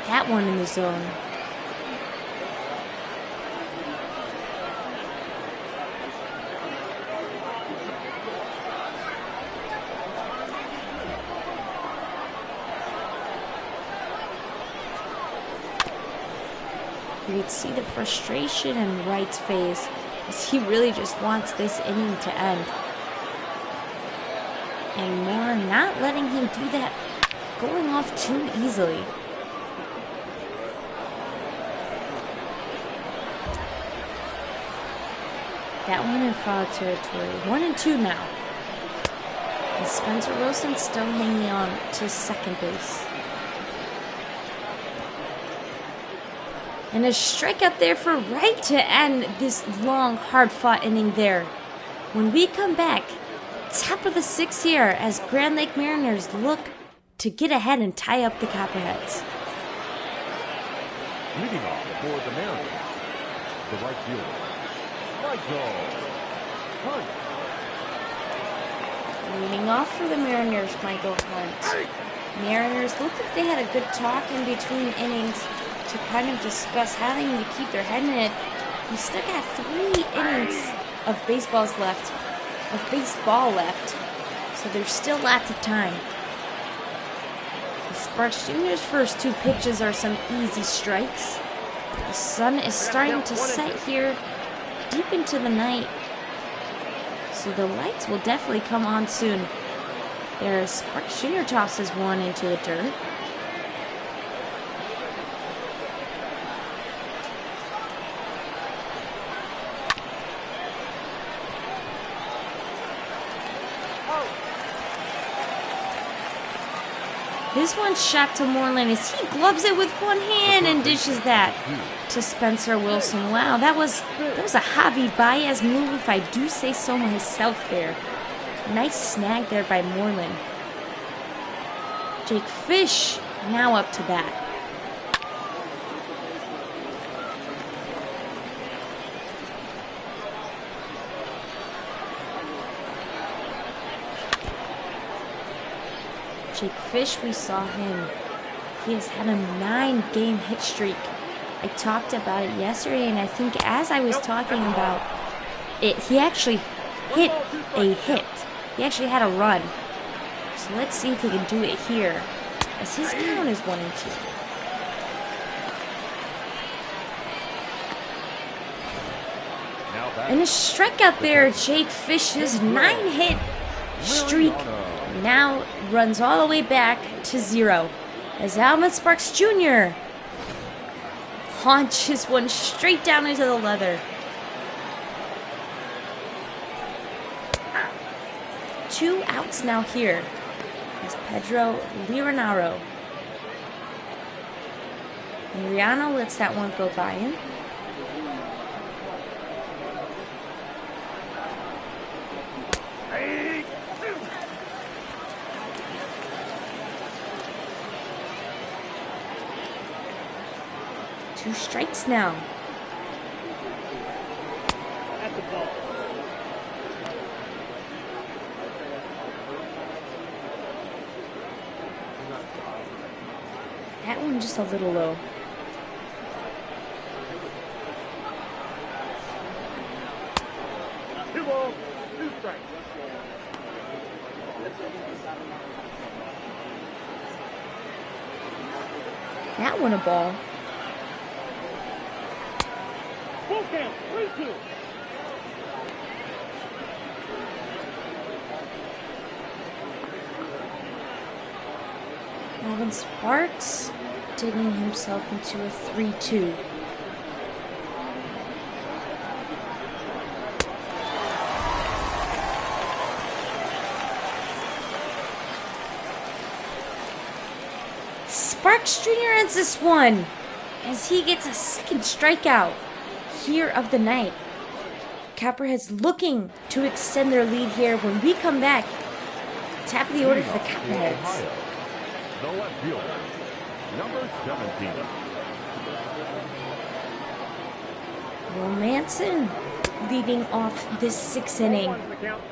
That one in the zone. You could see the frustration in Wright's face as he really just wants this inning to end. And Moore not letting him do that, going off too easily. That one in foul territory. 1-2 now. And Spencer Wilson still hanging on to second base. And a strikeout there for Wright to end this long, hard-fought inning there. When we come back, top of the 6th here as Grand Lake Mariners look to get ahead and tie up the Copperheads. Leading off for the Mariners, the right fielder, Michael Hunt. Leading off for the Mariners, Michael Hunt. Mariners looked like they had a good talk in between innings to kind of discuss how they need to keep their head in it. We still got 3 innings of baseball left, so there's still lots of time. Sparks Jr.'s first 2 pitches are some easy strikes. The sun is starting to set here deep into the night, so the lights will definitely come on soon. There's Sparks Jr. tosses one into the dirt. His one shot to Moreland as he gloves it with one hand and dishes that to Spencer Wilson. Wow, that was a Javi Baez move, if I do say so myself there. Nice snag there by Moreland. Jake Fish now up to bat. Jake Fish, we saw him. He has had a 9-game hit streak. I talked about it yesterday, and I think as I was talking about it, he actually hit a hit. He actually had a run. So let's see if he can do it here, as his count is 1-2. And a strikeout there. Jake Fish's 9-hit streak now runs all the way back to 0 as Alvin Sparks Jr. launches one straight down into the leather. 2 outs now here as Pedro Liriano lets that one go by him. Two strikes now. At the ball. That one just a little low. Two balls, 2 strikes. That one a ball. Full count, 3-2. Alvin Sparks digging himself into a 3-2. Sparks Jr. ends this one as he gets a second strikeout here of the night. Copperheads looking to extend their lead here. When we come back, top of the order for the Copperheads. The left fielder, number 17. Will Manson leading off this 6th inning. 1-1 the count.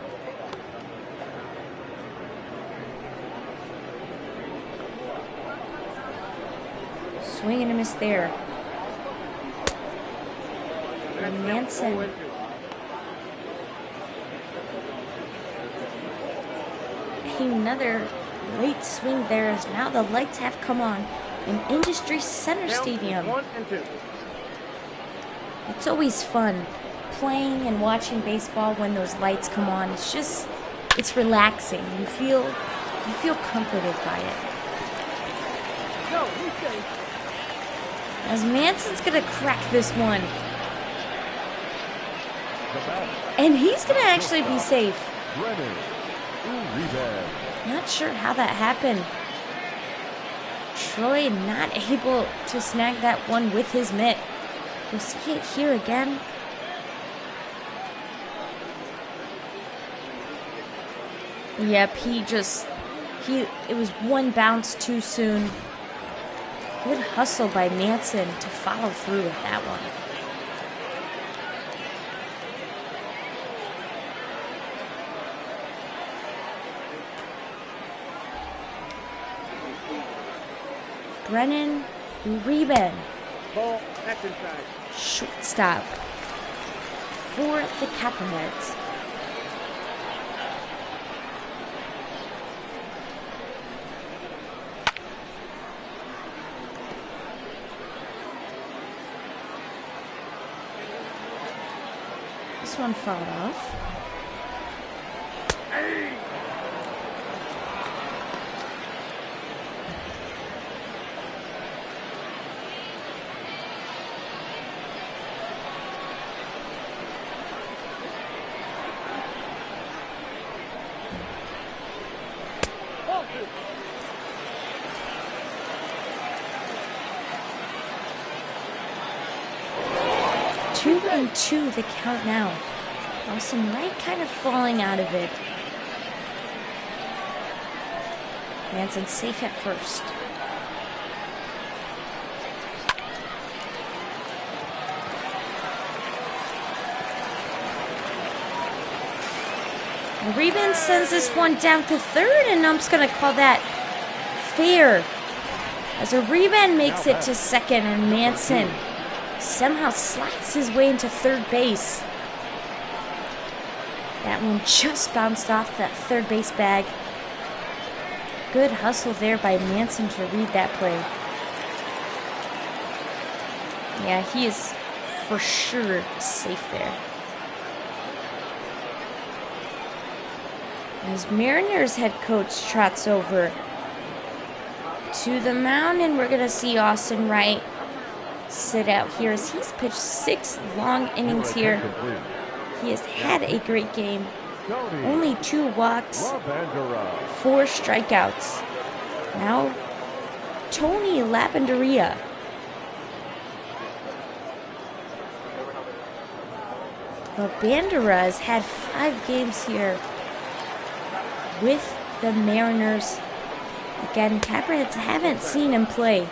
Swing and a miss there. And Manson 0-2. another late swing there as now the lights have come on in Industry Center Count Stadium. 1-2. It's always fun playing and watching baseball when those lights come on. It's relaxing. You feel comforted by it. No, he's safe. As Manson's gonna crack this one. And he's gonna actually be safe. Not sure how that happened. Troy not able to snag that one with his mitt. You'll see it here again. Yep, it was one bounce too soon. Good hustle by Manson to follow through with that one. Brennan Reben, Ball, that's inside. shortstop for the Copperheads. This one fouled off. 3-2 the count now. Austin Wright kind of falling out of it. Manson safe at first. Reben sends this one down to third, and Ump's going to call that fair. As Reben makes it to second, and Manson somehow slides his way into third base. That one just bounced off that third base bag. Good hustle there by Manson to read that play. Yeah, he is for sure safe there. As Mariners head coach trots over to the mound, and we're going to see Austin Wright sit out here as he's pitched 6 long innings here. He has had a great game. Only 2 walks, 4 strikeouts. Now, Tony Lavanderia. Bandera has had 5 games here with the Mariners. Again, Copperheads haven't seen him play,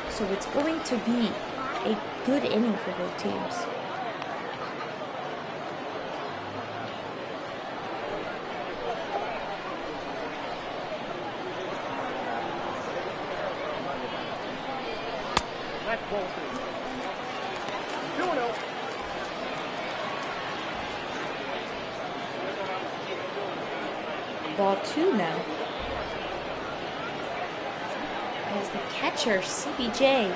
so it's going to be a good inning for both teams. That's ball 2. 2-0. Ball 2 now. As the catcher, CBJ,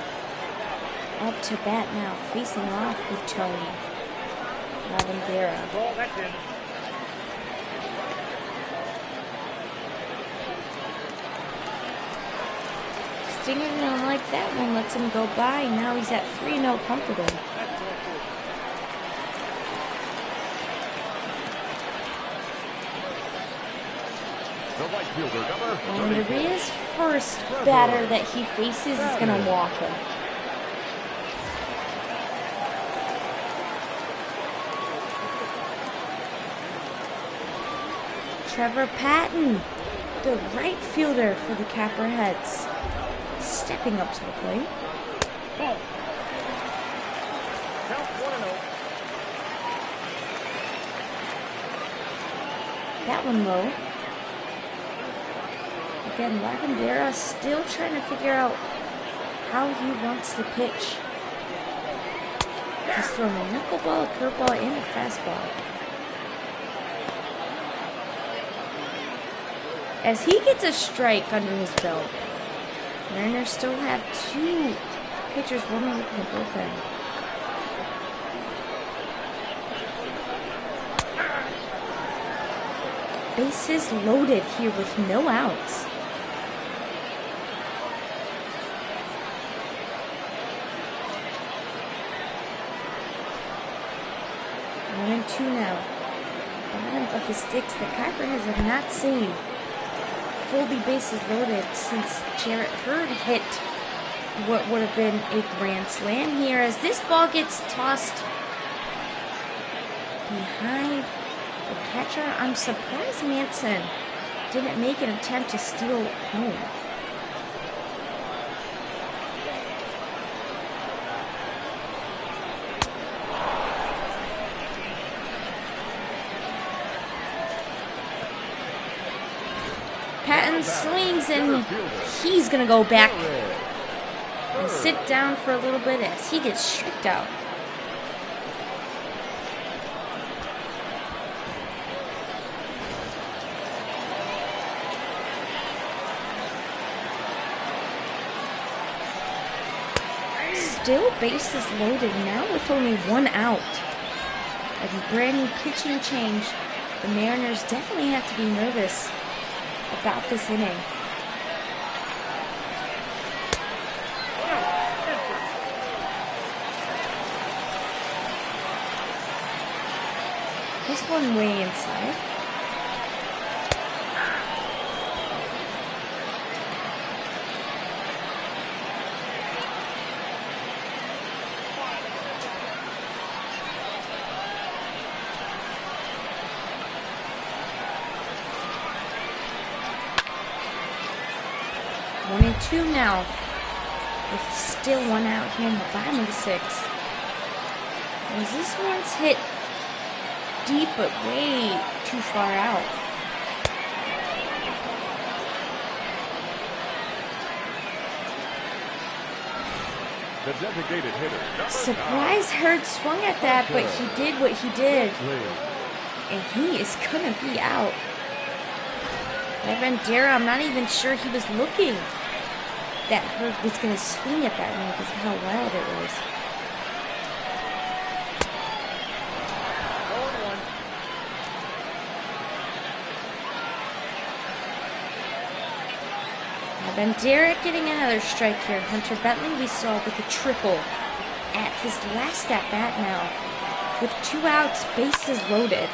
up to bat now, facing off with Tony Lavandera. Ball, that's in. Stinger don't like that one, lets him go by. Now he's at 3-0 comfortably. That's ball 4. The right fielder, number Lavanderia's first batter that he faces is going to walk him. Trevor Patton, the right fielder for the Copperheads, stepping up to the plate. Ball. Count 1-0. That one low. Again, Lavandera still trying to figure out how he wants to pitch. He's thrown a knuckleball, a curveball, and a fastball. As he gets a strike under his belt, Mariners still have 2 pitchers warming up in the bullpen. Bases loaded here with no outs. One and 2 now. Bottom of the sticks, the Copperheads have not seen fully bases loaded since Jarrett Hurd hit what would have been a grand slam here, as this ball gets tossed behind the catcher. I'm surprised Manson didn't make an attempt to steal home. Patton swings, and he's going to go back and sit down for a little bit as he gets striked out. Still bases loaded now with only 1 out. A brand new pitching change. The Mariners definitely have to be nervous about this inning. This one way inside. 2 now. With still 1 out here in the bottom of the 6th. As this one's hit deep, but way too far out. The designated hitter. Surprise Hurd swung at that, but he did what he did. And he is gonna be out. Lavandera, I'm not even sure he was looking that Hurd was gonna swing at that one because of how wild it was. Lavandera getting another strike here. Hunter Bentley we saw with a triple at his last at bat now. With 2 outs, bases loaded.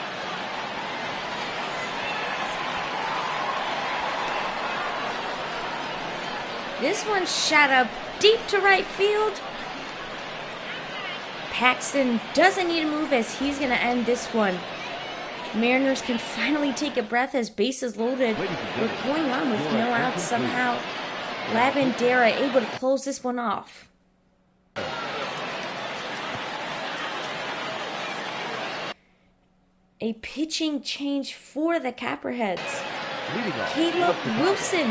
This one shot up deep to right field. Paxton doesn't need to move as he's going to end this one. Mariners can finally take a breath as bases loaded. We're going on with no outs somehow. Lavandera able to close this one off. A pitching change for the Copperheads. Caleb Wilson,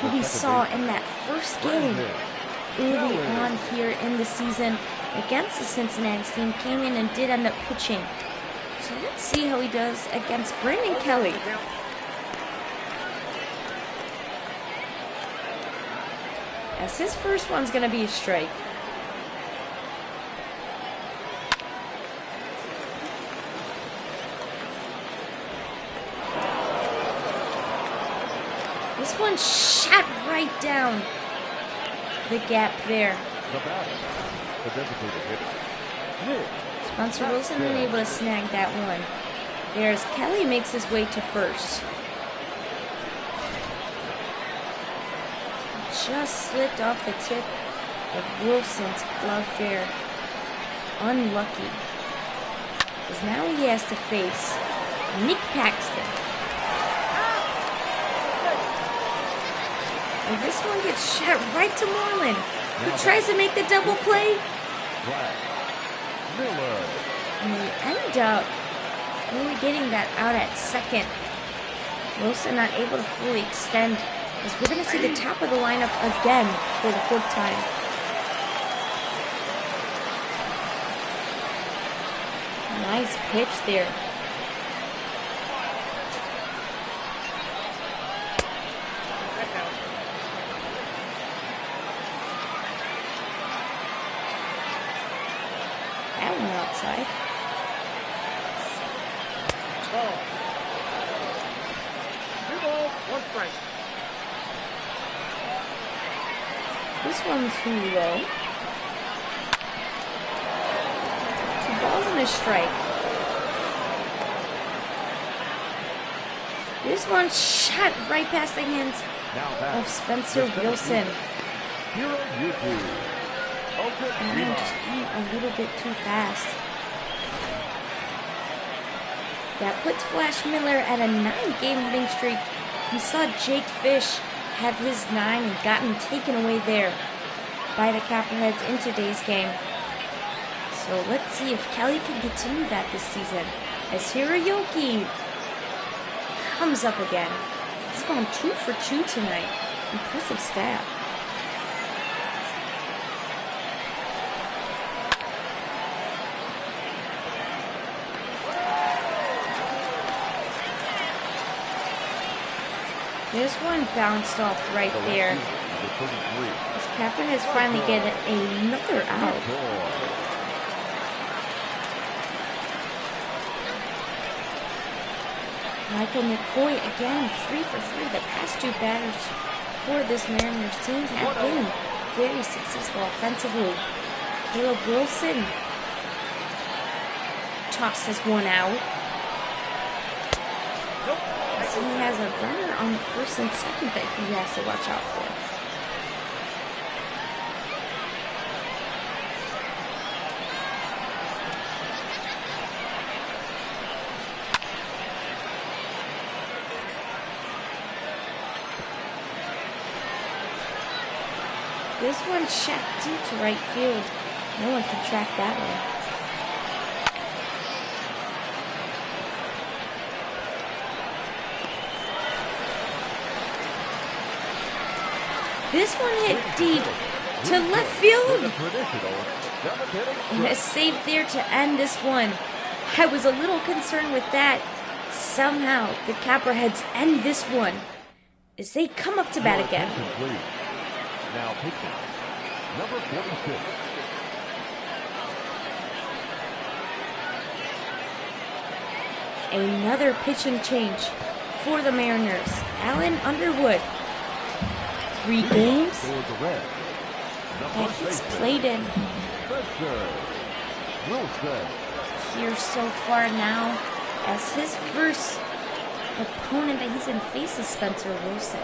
who we saw in that first game early on here in the season against the Cincinnati team, came in and did end up pitching. So let's see how he does against Brandon Kelly. As his first one's going to be a strike. This one shot right down the gap there. The batter, the designated hitter. Spencer Wilson unable to snag that one. There's Kelly makes his way to first. Just slipped off the tip of Wilson's glove there. Unlucky. Because now he has to face Nick Paxton. And this one gets shot right to Moreland, who tries to make the double play. Miller. And they end up only getting that out at second. Wilson not able to fully extend, as we're going to see the top of the lineup again for the 4th time. Nice pitch there. That one outside. Ball. 2 balls, 1 strike. This one too low. 2 balls and a strike. This one shot right past the hands of Spencer Wilson. Hero YouTube. That one just went a little bit too fast. That puts Flash Miller at a 9-game hitting streak. We saw Jake Fish have his 9 and gotten taken away there by the Copperheads in today's game. So let's see if Kelly can continue that this season. As Hiroyuki comes up again. He's gone 2 for 2 tonight. Impressive stat. This one bounced off right there. As Captain has finally getting another out. Michael McCoy again 3 for 3. The past 2 batters for this Mariners team have been very successful offensively. Caleb Wilson tosses one out. As he has a runner on first and second that he has to watch out for. This one shot deep to right field. No one can track that one. This one hit deep to left field. And a save there to end this one. I was a little concerned with that. Somehow, the Copperheads end this one as they come up to bat again. Now pitching, number 46. Another pitching change for the Mariners. Alan Underwood. 3 games that he's played in here so far now, as his first opponent that he's in faces Spencer Wilson.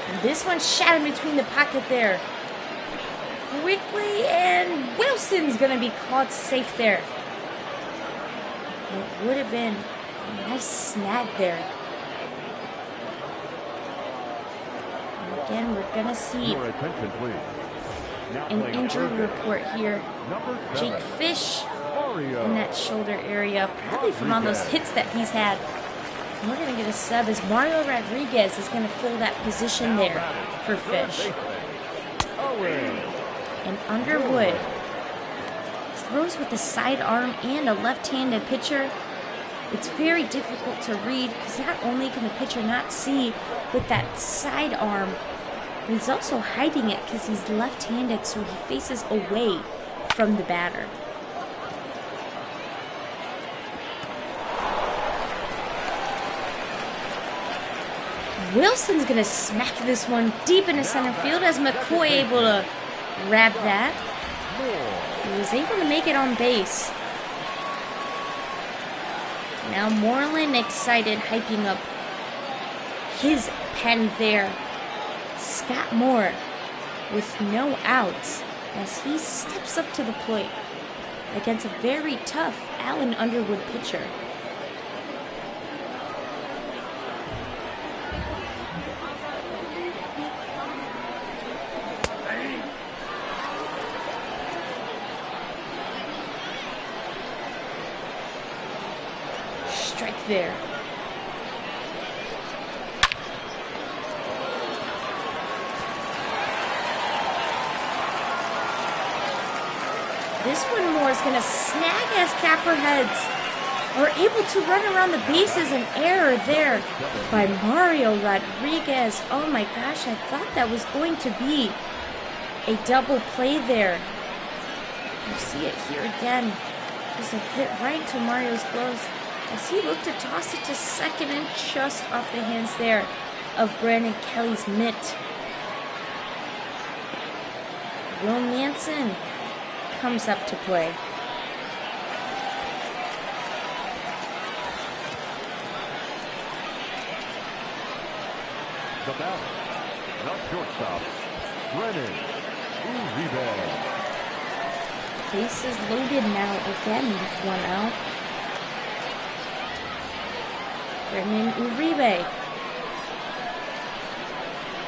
And this one shot in between the pocket there. Quickly, and Wilson's gonna be caught safe there. It would have been a nice snag there. And again, we're gonna see an injury report here. Jake Fish in that shoulder area, probably from all those hits that he's had. And we're gonna get a sub as Mario Rodriguez is gonna fill that position there for Fish. And Underwood throws with the sidearm and a left-handed pitcher. It's very difficult to read because not only can the pitcher not see with that sidearm, but he's also hiding it because he's left-handed, so he faces away from the batter. Wilson's gonna smack this one deep into center field as McCoy able to grab that. He was able to make it on base. Now Moreland excited, hyping up his pen there. Scott Moore with no outs as he steps up to the plate against a very tough Alan Underwood pitcher. Strike there. This one more is going to snag as Copperheads are able to run around the bases. An error there by Mario Rodriguez. Oh my gosh, I thought that was going to be a double play there. You see it here again. Just a hit right to Mario's gloves as he looked to toss it to second and just off the hands there of Brandon Kelly's mitt. Will Manson comes up to play. The batter, not shortstop, Brennan Uribe. Bases loaded now again with one out. Brennan Uribe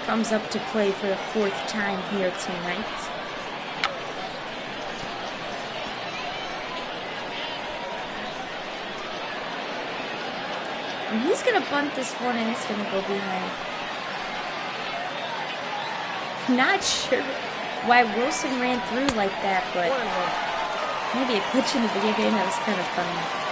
comes up to play for the 4th time here tonight. And he's going to bunt this one and it's going to go behind. Not sure why Wilson ran through like that, but maybe a glitch in the video game. That was kind of funny.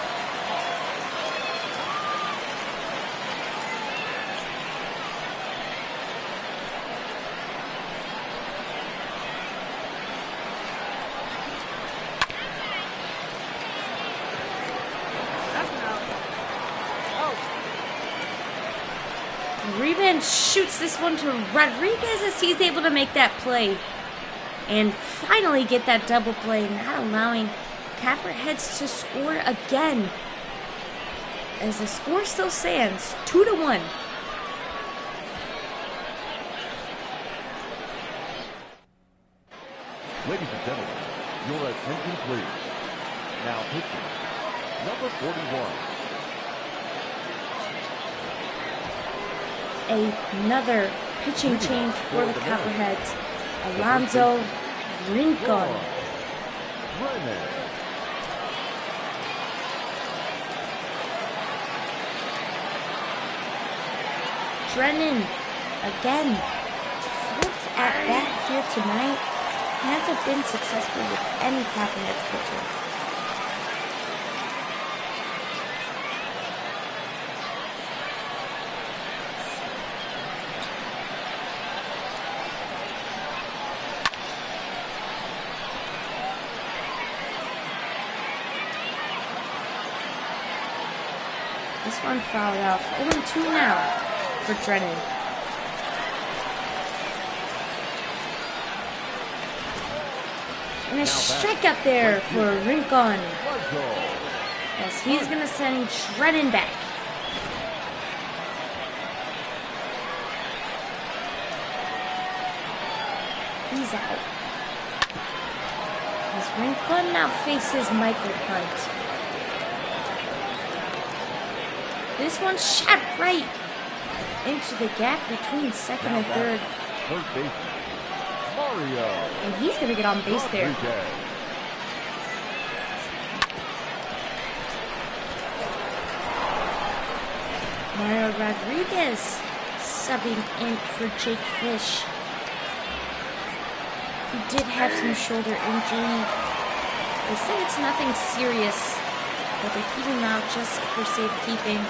Rebound shoots this one to Rodriguez as he's able to make that play and finally get that double play, not allowing Copperheads to score again as the score still stands 2-1. Ladies and gentlemen, your attention please. Now pitching, Number 41. Another pitching change for the Copperheads. Alonzo Rincon. Brennan. Drennan, again, fourth at bat here tonight. Hasn't been successful with any Copperheads pitcher. This one fouled off. 0-2 now for Drennan. And a strikeout there for Rincon. As he's going to send Drennan back. He's out. As Rincon now faces Michael Hunt. This one shot right into the gap between second and third. Third base. Mario. And he's going to get on base there. Mario Rodriguez subbing in for Jake Fish, who did have some shoulder injury. They said it's nothing serious, but they're keeping him out just for safekeeping.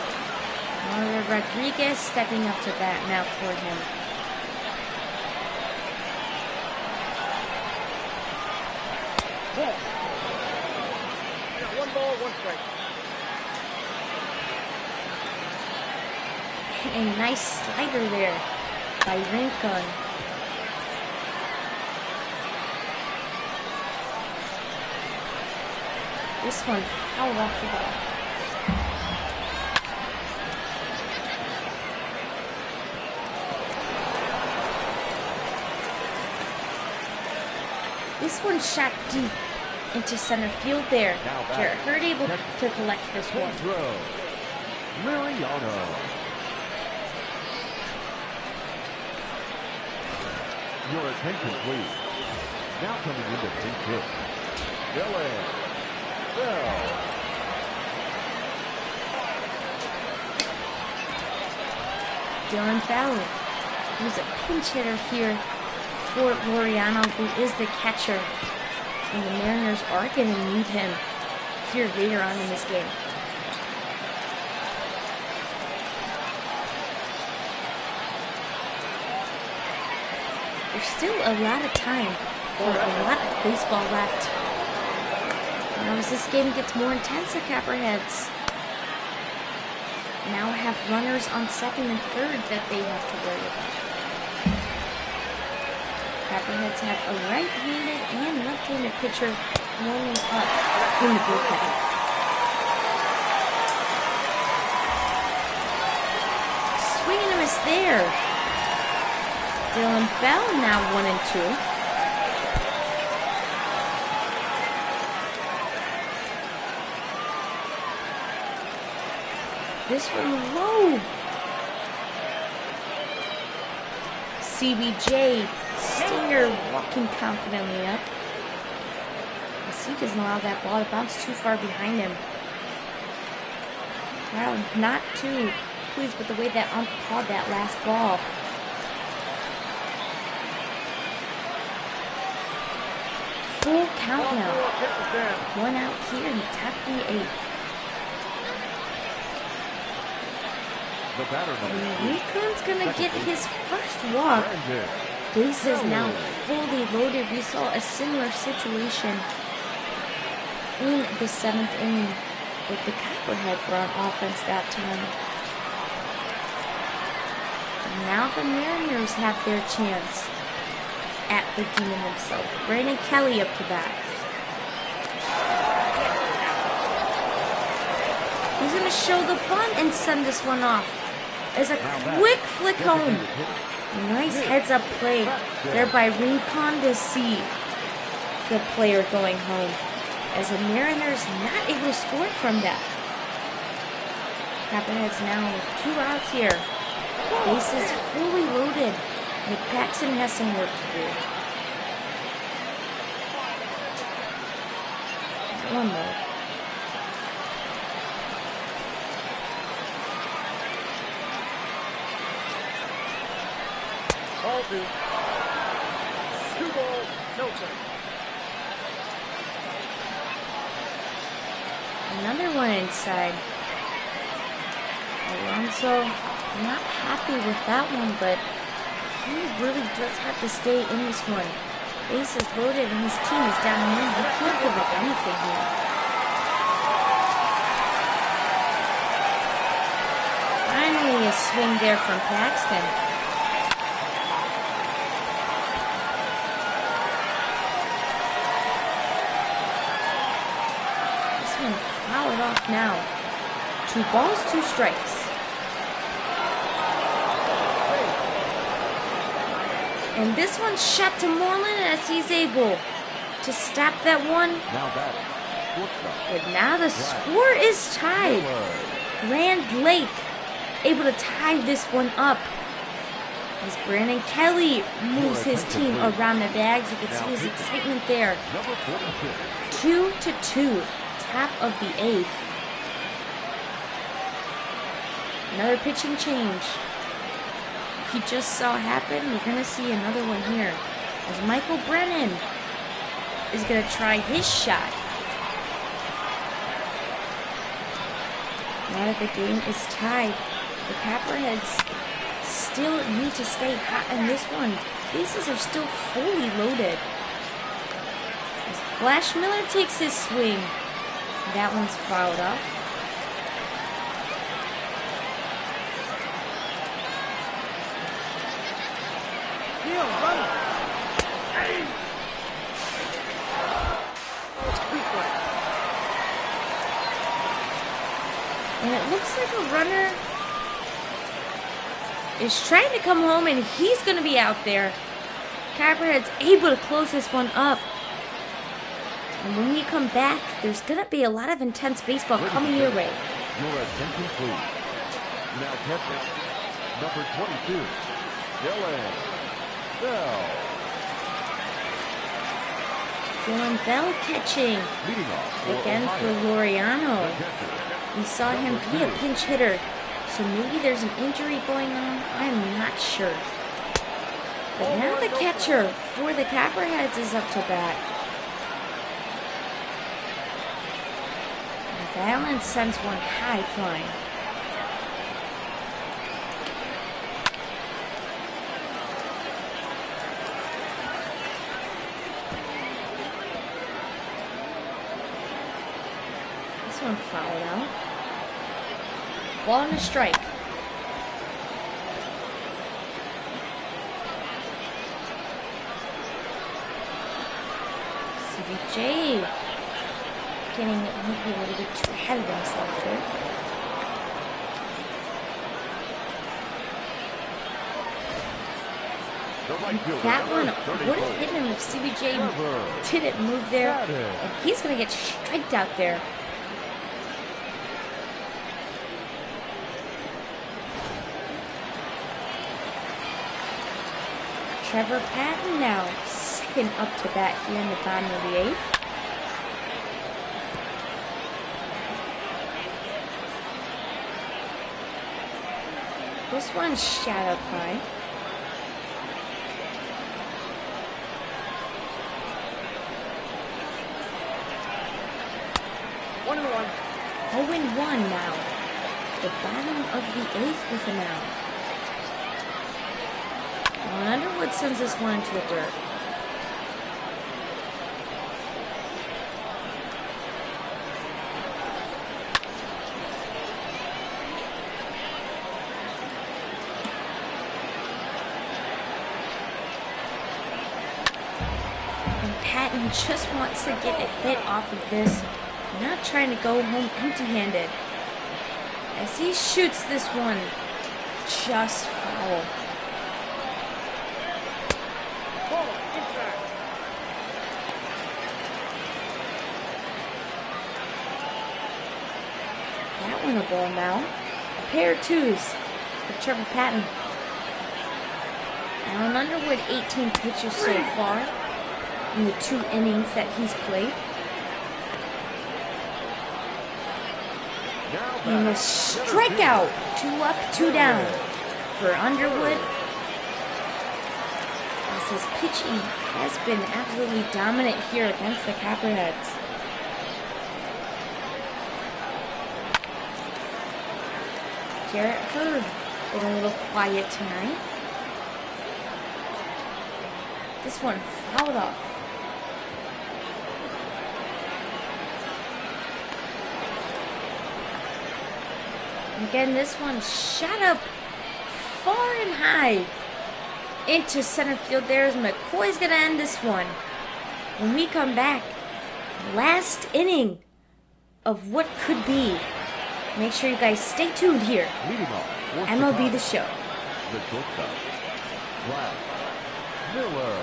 Mario Rodriguez stepping up to bat now for him. Ball. One ball, one strike. A nice slider there by Rincon. This one fouled off the ball. This one shot deep into center field there. Jarrett Hurd able to collect this one. Mariano. Your attention, please. Now coming into pinch hit. Dylan Bell. Dylan Bell, who's a pinch hitter here for Laureano, who is the catcher. And the Mariners are going to need him here later on in this game. There's still a lot of time for a lot of baseball left. Now as this game gets more intense, the Copperheads now have runners on second and third that they have to worry about. Copperheads have a right-handed and left-handed pitcher warming up in the bullpen. Swing and a miss there. Dylan Bell now 1-2. This one low. CBJ Stinger walking confidently up. As he doesn't allow that ball to bounce too far behind him. Crowd not too pleased with the way that ump called that last ball. Full count now. One out here in the top of the eighth. And Lincoln's gonna get his first walk. Bases now fully loaded. We saw a similar situation in the seventh inning, but the Copperheads were on offense that time. And now the Mariners have their chance at redeeming themselves. Brandon Kelly up to bat. He's going to show the bunt and send this one off. As a quick flick home. Nice heads-up play there by Rincon to see the player going home. as the Mariners not able to score from that. Copperheads now with 2 outs here. Bases fully loaded. McPaxton has some work to do. One more. Ball 2. 2 balls, no strikes. Another one inside. Alonso not happy with that one, but he really does have to stay in this one. Bases loaded and his team is down 1. He can't give up anything here. Finally a swing there from Paxton. This one fouled off now. 2 balls, 2 strikes. And this one's shot to Moreland as he's able to stop that one. Now batting, shortstop. But now the score is tied. Grand Lake able to tie this one up. As Brandon Kelly moves his team around the bags, you can see his excitement there. Number 46. 2-2, top of the 8th. Another pitching change. You just saw happen. We're going to see another one here as Michael Brennan is going to try his shot. Now that the game is tied, the Copperheads still need to stay hot in this one. Bases are still fully loaded. As Flash Miller takes his swing, that one's fouled off. And it looks like a runner is trying to come home, and he's going to be out there. Copperhead's able to close this one up. And when we come back, there's going to be a lot of intense baseball coming your way. Your attention, please. Now catching, number 22, Dylan Bell. Dylan Bell catching Leading off again Ohio, for Laureano. the catcher. We saw him be a pinch hitter, so maybe there's an injury going on. I'm not sure. But now the catcher for the Copperheads is up to bat. As Allen sends one high flying. This one fouled out. Ball and a strike. CBJ getting maybe a little bit too ahead of himself there. That one would have hit him if CBJ didn't move there. And he's going to get striked out there. Trevor Patton now second up to bat here in the bottom of the 8th. This one's shot up high. One and one. 0-1 now. The bottom of the 8th with an out. Well, Underwood sends this one into the dirt. And Patton just wants to get a hit off of this, not trying to go home empty-handed. As he shoots this one just foul. one a ball now. A pair of twos for Trevor Patton. Alan Underwood, 18 pitches so far in the 2 innings that he's played. And a strikeout. 2 up, 2 down for Underwood. As his pitching has been absolutely dominant here against the Copperheads. Jarrett Hurd been a little quiet tonight. This one fouled off. Again, this one shot up far and high into center field. There's McCoy's going to end this one. When we come back, last inning of what could be. Make sure you guys stay tuned here. MLB The Show. The shortstop, Flash Miller.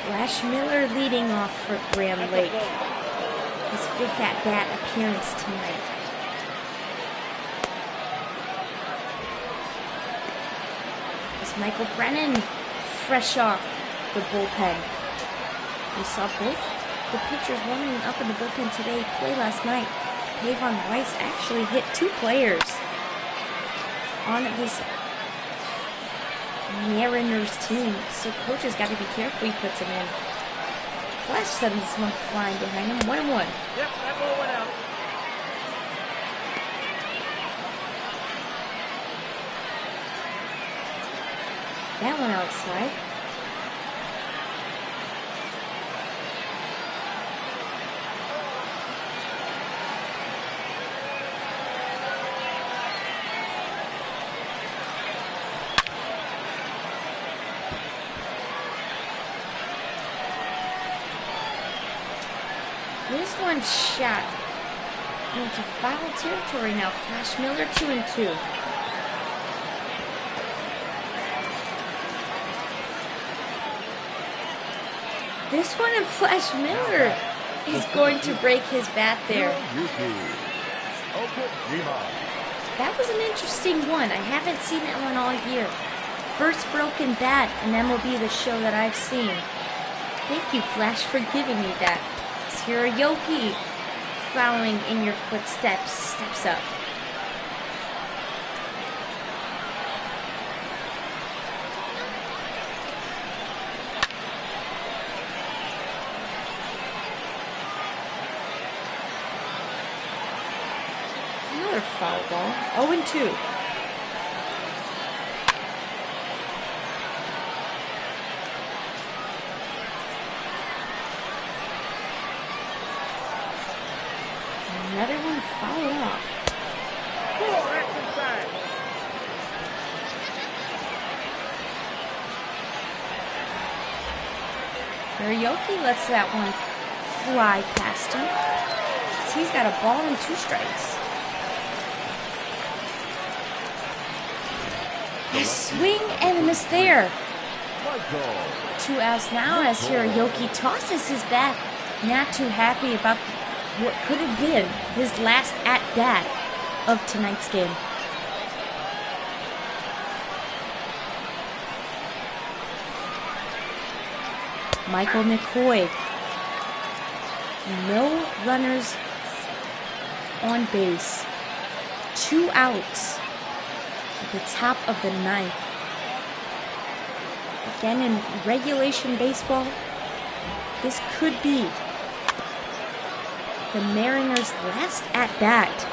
Flash Miller leading off for Grand Lake. His 5th at-bat appearance tonight. It's Michael Brennan fresh off the bullpen. We saw both the pitchers warming up in the bullpen today play last night. Pavon Weiss actually hit 2 players on this Mariners team, so coaches got to be careful he puts him in. Flash sends this one flying behind him, 1-1. Yep, that ball went out. That one outside. This one shot into foul territory now. Flash Miller 2-2. This one and Flash Miller is going to break his bat there. That was an interesting one. I haven't seen that one all year. First broken bat in MLB The Show that I've seen. Thank you, Flash, for giving me that. Hiroyoki following in your footsteps, steps up. Another foul ball. 0-2. Another one fouled off. Hiroyoki lets that one fly past him. He's got a ball and 2 strikes. A swing and a miss there. 2 outs now as Hiroyoki tosses his bat. Not too happy about what could have been his last at-bat of tonight's game. Michael McCoy. No runners on base. 2 outs at the top of the 9th. Again, in regulation baseball, this could be the Mariners' last at-bat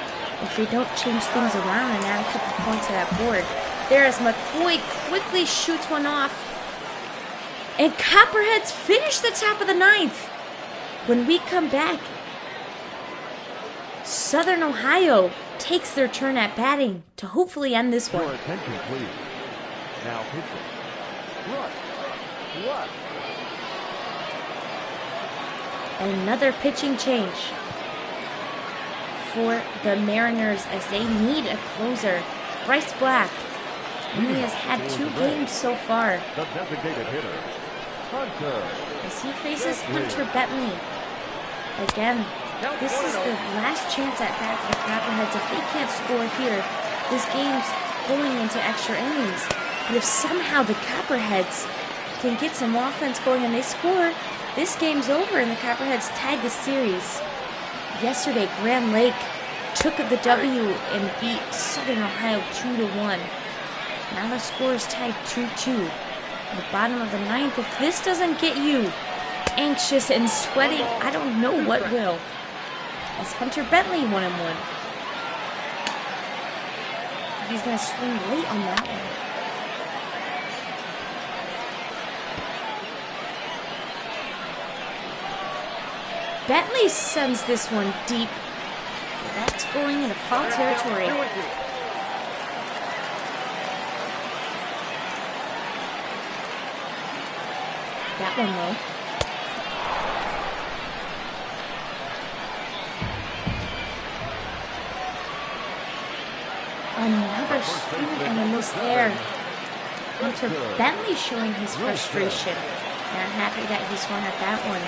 if they don't change things around and add a couple points to that board. There as McCoy quickly shoots one off. And Copperheads finish the top of the 9th. When we come back, Southern Ohio takes their turn at batting to hopefully end this one. Your attention, please. Now pitching. Rush. Another pitching change for the Mariners as they need a closer. Bryce Black only has had 2 games so far. The designated hitter, Hunter. As he faces Hunter Bentley. Again, This is the last chance at bat for the Copperheads. If they can't score here, this game's going into extra innings. But if somehow the Copperheads can get some offense going and they score, this game's over and the Copperheads tied the series. Yesterday, Grand Lake took the W and beat Southern Ohio 2-1. Now the score is tied 2-2. At the bottom of the ninth, if this doesn't get you anxious and sweating, I don't know what will. As Hunter Bentley 1-1. He's going to swing late on that one. Bentley sends this one deep. That's going into foul territory. That one low. Another swing and a miss there. Hunter Bentley showing his frustration. Not happy that he swung at that one.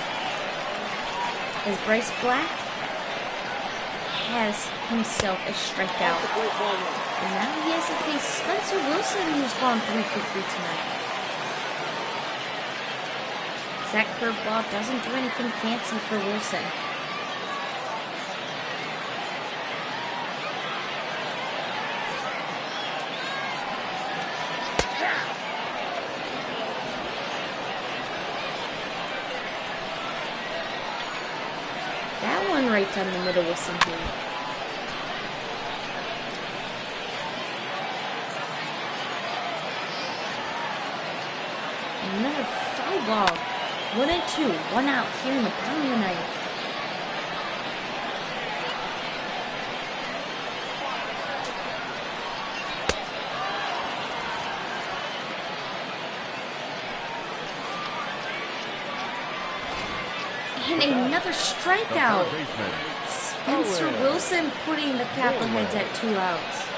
As Bryce Black has himself a strikeout. And now he has to face Spencer Wilson, who's gone 3 for 3 tonight. That curveball doesn't do anything fancy for Wilson. That one right down the middle was something. Another foul ball. 1-2, 1 out here in the bottom of the ninth. And another strikeout. Spencer Wilson putting the Copperheads at 2 outs.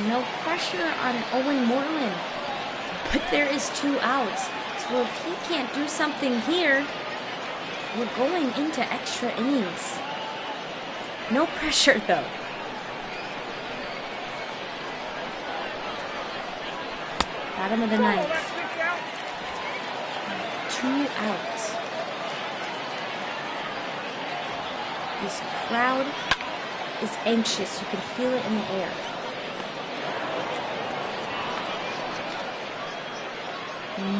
No pressure on Owen Moreland, but there is 2 outs. So if he can't do something here, we're going into extra innings. No pressure though. Bottom of the ninth. 2 outs. This crowd is anxious. You can feel it in the air.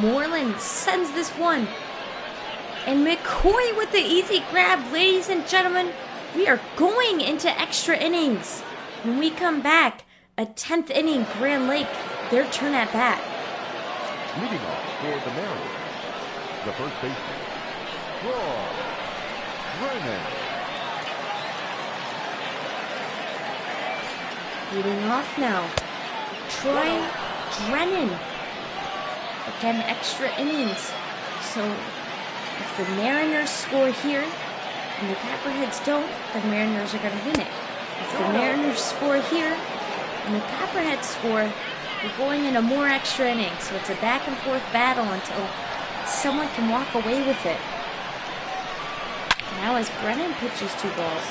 Moreland sends this one. And McCoy with the easy grab. Ladies and gentlemen, we are going into extra innings. When we come back, a 10th inning, Grand Lake, their turn at bat. Leading off for the Mariners, the first baseman, Roy Brennan. Leading off now, Troy Drennan. Again, extra innings. So if the Mariners score here and the Copperheads don't, the Mariners are going to win it. If the Mariners score here and the Copperheads score, we're going into more extra innings. So it's a back and forth battle until someone can walk away with it. Now as Brennan pitches 2 balls.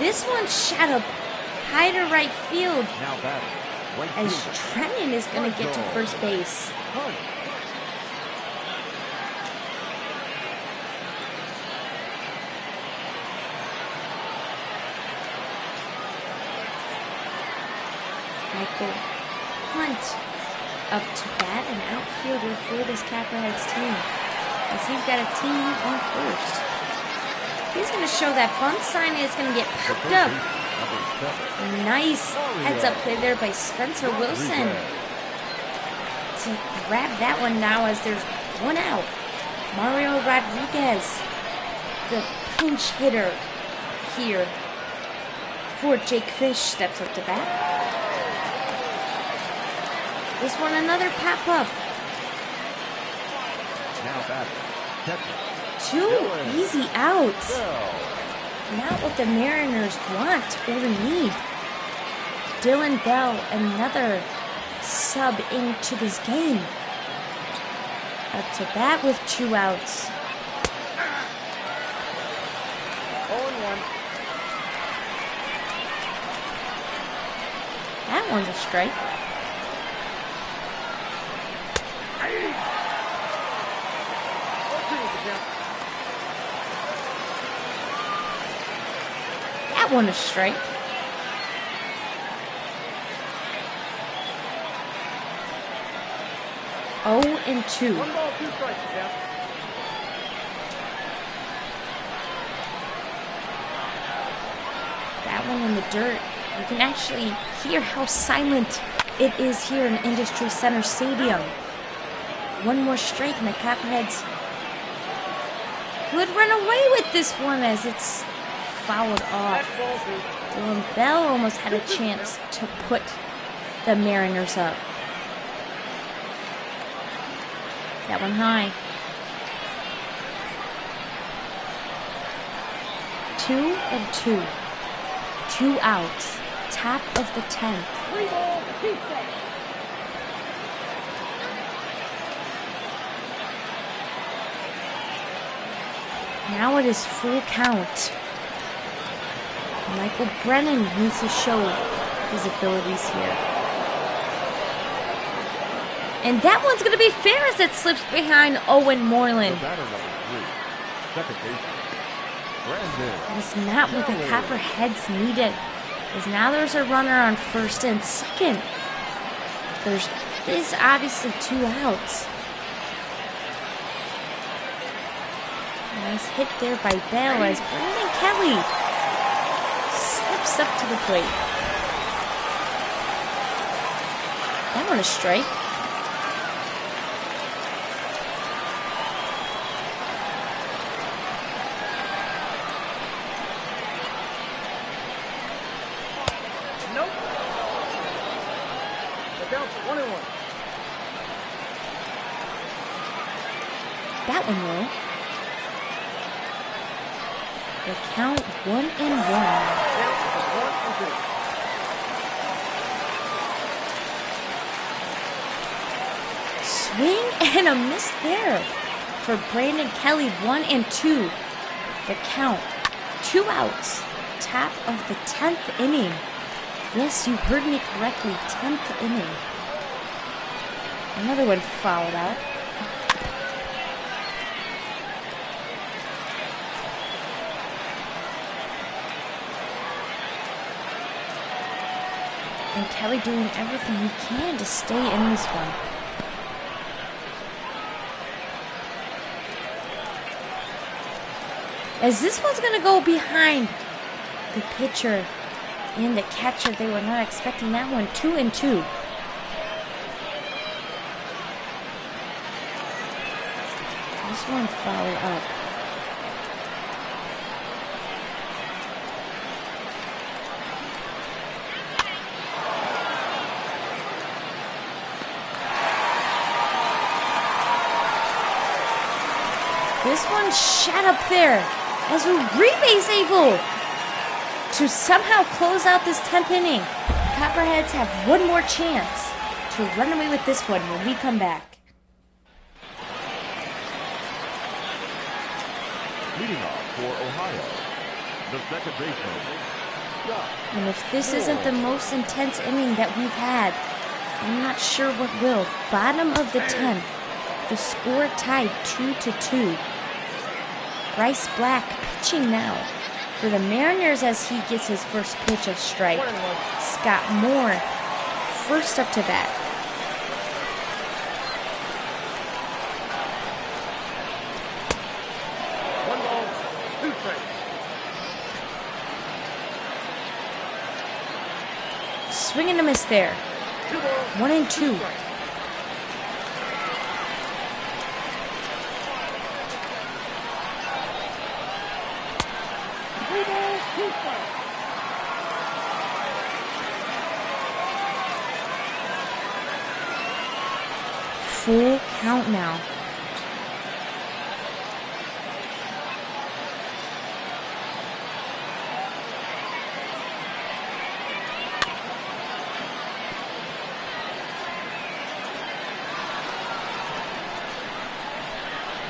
This one shot up high to right field as Trennan is going to get to first base. Michael Hunt up to bat, an outfielder for this Copperheads team, as he's got a teammate on first. He's going to show that bunt sign is going to get popped up. Nice heads-up play there by Spencer Wilson to grab that one now as there's 1 out. Mario Rodriguez, the pinch hitter here for Jake Fish, steps up to bat. This one another pop-up. Now batting. Catcher. 2 easy outs. Bell. Not what the Mariners want or need. Dylan Bell, another sub into this game. Up to bat with 2 outs. 0-1. That one's a strike. That one a strike. Oh and 2. 1 ball, 2 strikes, count. That one in the dirt. You can actually hear how silent it is here in Industry Center Stadium. One more strike and the Copperheads could run away with this one as it's fouled off. That ball, 2. Dylan Bell almost had a chance to put the Mariners up. That one high. 2 and 2. 2 outs. Top of the 10th. 3 balls, 2 strikes. Now it is full count. Michael Brennan needs to show his abilities here. And that one's going to be fair as it slips behind Owen Moreland. The batter number 3. Second baseman. Brandon. That's not what the Copperheads needed. As now there's a runner on first and second. There is obviously 2 outs. Nice hit there by Bell as Brandon Kelly steps up to the plate. That one a strike. Nope. The count's 1-1. That one low. The count 1-1. Count is 1-2. Swing and a miss there for Brandon Kelly. 1-2. The count. 2 outs. Top of the 10th inning. Yes, you heard me correctly. 10th inning. Another one fouled out. And Kelly doing everything he can to stay in this one. As this one's going to go behind the pitcher and the catcher. They were not expecting that one. 2-2. This one fouled up. This one shot up there as Uribe's able to somehow close out this 10th inning. Copperheads have one more chance to run away with this one when we come back. Leading off for Ohio. The second baseman. Scott. And if this isn't the most intense inning that we've had, I'm not sure what will. Bottom of the 10th. The score tied 2-2. Bryce Black pitching now for the Mariners as he gets his first pitch a strike. Scott Moore first up to bat. One ball, 2 strikes. Swing and a miss there. 2 balls, 1-2. 2 strikes. Full count now.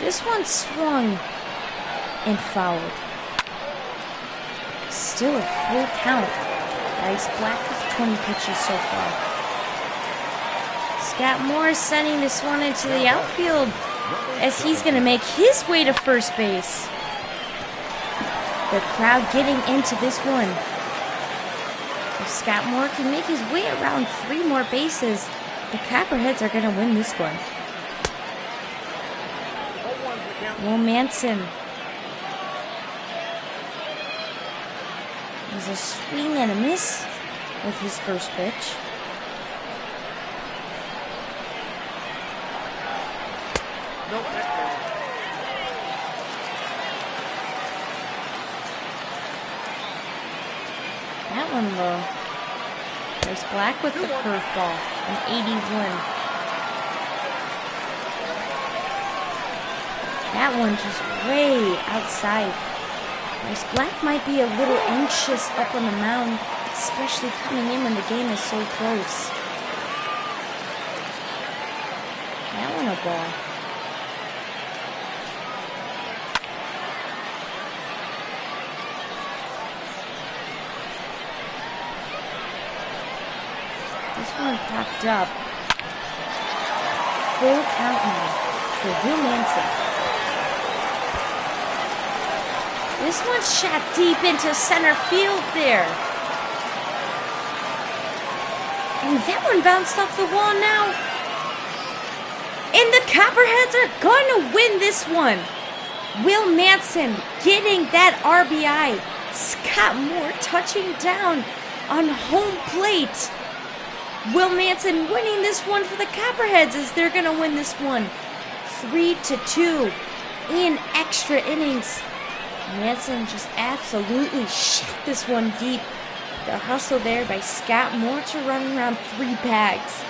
This one swung and fouled. Still a full count. Bryce Black with 20 pitches so far. Scott Moore sending this one into the outfield as he's going to make his way to first base. The crowd getting into this one. If Scott Moore can make his way around 3 more bases, the Copperheads are going to win this one. Will Manson. There's a swing and a miss with his first pitch. That one low. There's Black with the curveball, an 81. That one just way outside. Bryce Black might be a little anxious up on the mound, especially coming in when the game is so close. That one a ball. This one popped up. Full count now for Will Manson. This one shot deep into center field there. And that one bounced off the wall now. And the Copperheads are going to win this one. Will Manson getting that RBI. Scott Moore touching down on home plate. Will Manson winning this one for the Copperheads as they're going to win this one 3-2 in extra innings. Manson just absolutely shot this one deep. The hustle there by Scott Moore to run around 3 bags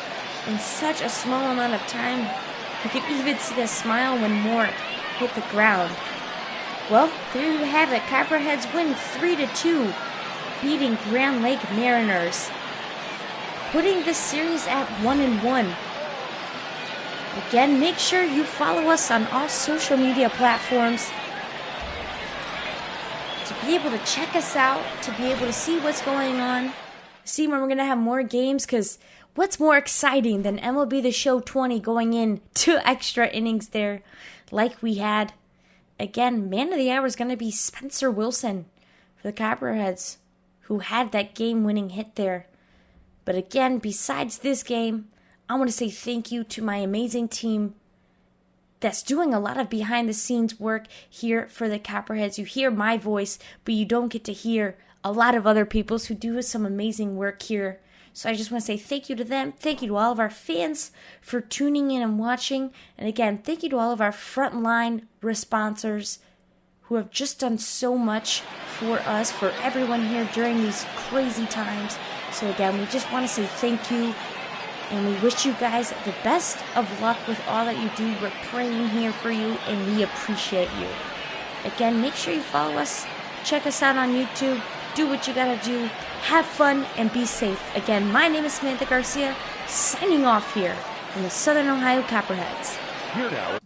in such a small amount of time. You could even see the smile when Moore hit the ground. Well, there you have it. Copperheads win 3-2, beating Grand Lake Mariners, putting this series at 1-1. Again, make sure you follow us on all social media platforms to be able to check us out, to be able to see what's going on, see when we're going to have more games, because what's more exciting than MLB The Show 20 going in to extra innings there like we had? Again, man of the hour is going to be Spencer Wilson for the Copperheads, who had that game-winning hit there. But again, besides this game, I want to say thank you to my amazing team that's doing a lot of behind-the-scenes work here for the Copperheads. You hear my voice, but you don't get to hear a lot of other people's who do some amazing work here. So I just want to say thank you to them. Thank you to all of our fans for tuning in and watching. And again, thank you to all of our frontline responsors who have just done so much for us, for everyone here during these crazy times. So again, we just want to say thank you. And we wish you guys the best of luck with all that you do. We're praying here for you, and we appreciate you. Again, make sure you follow us. Check us out on YouTube. Do what you gotta do. Have fun and be safe. Again, my name is Samantha Garcia, signing off here from the Southern Ohio Copperheads. Here now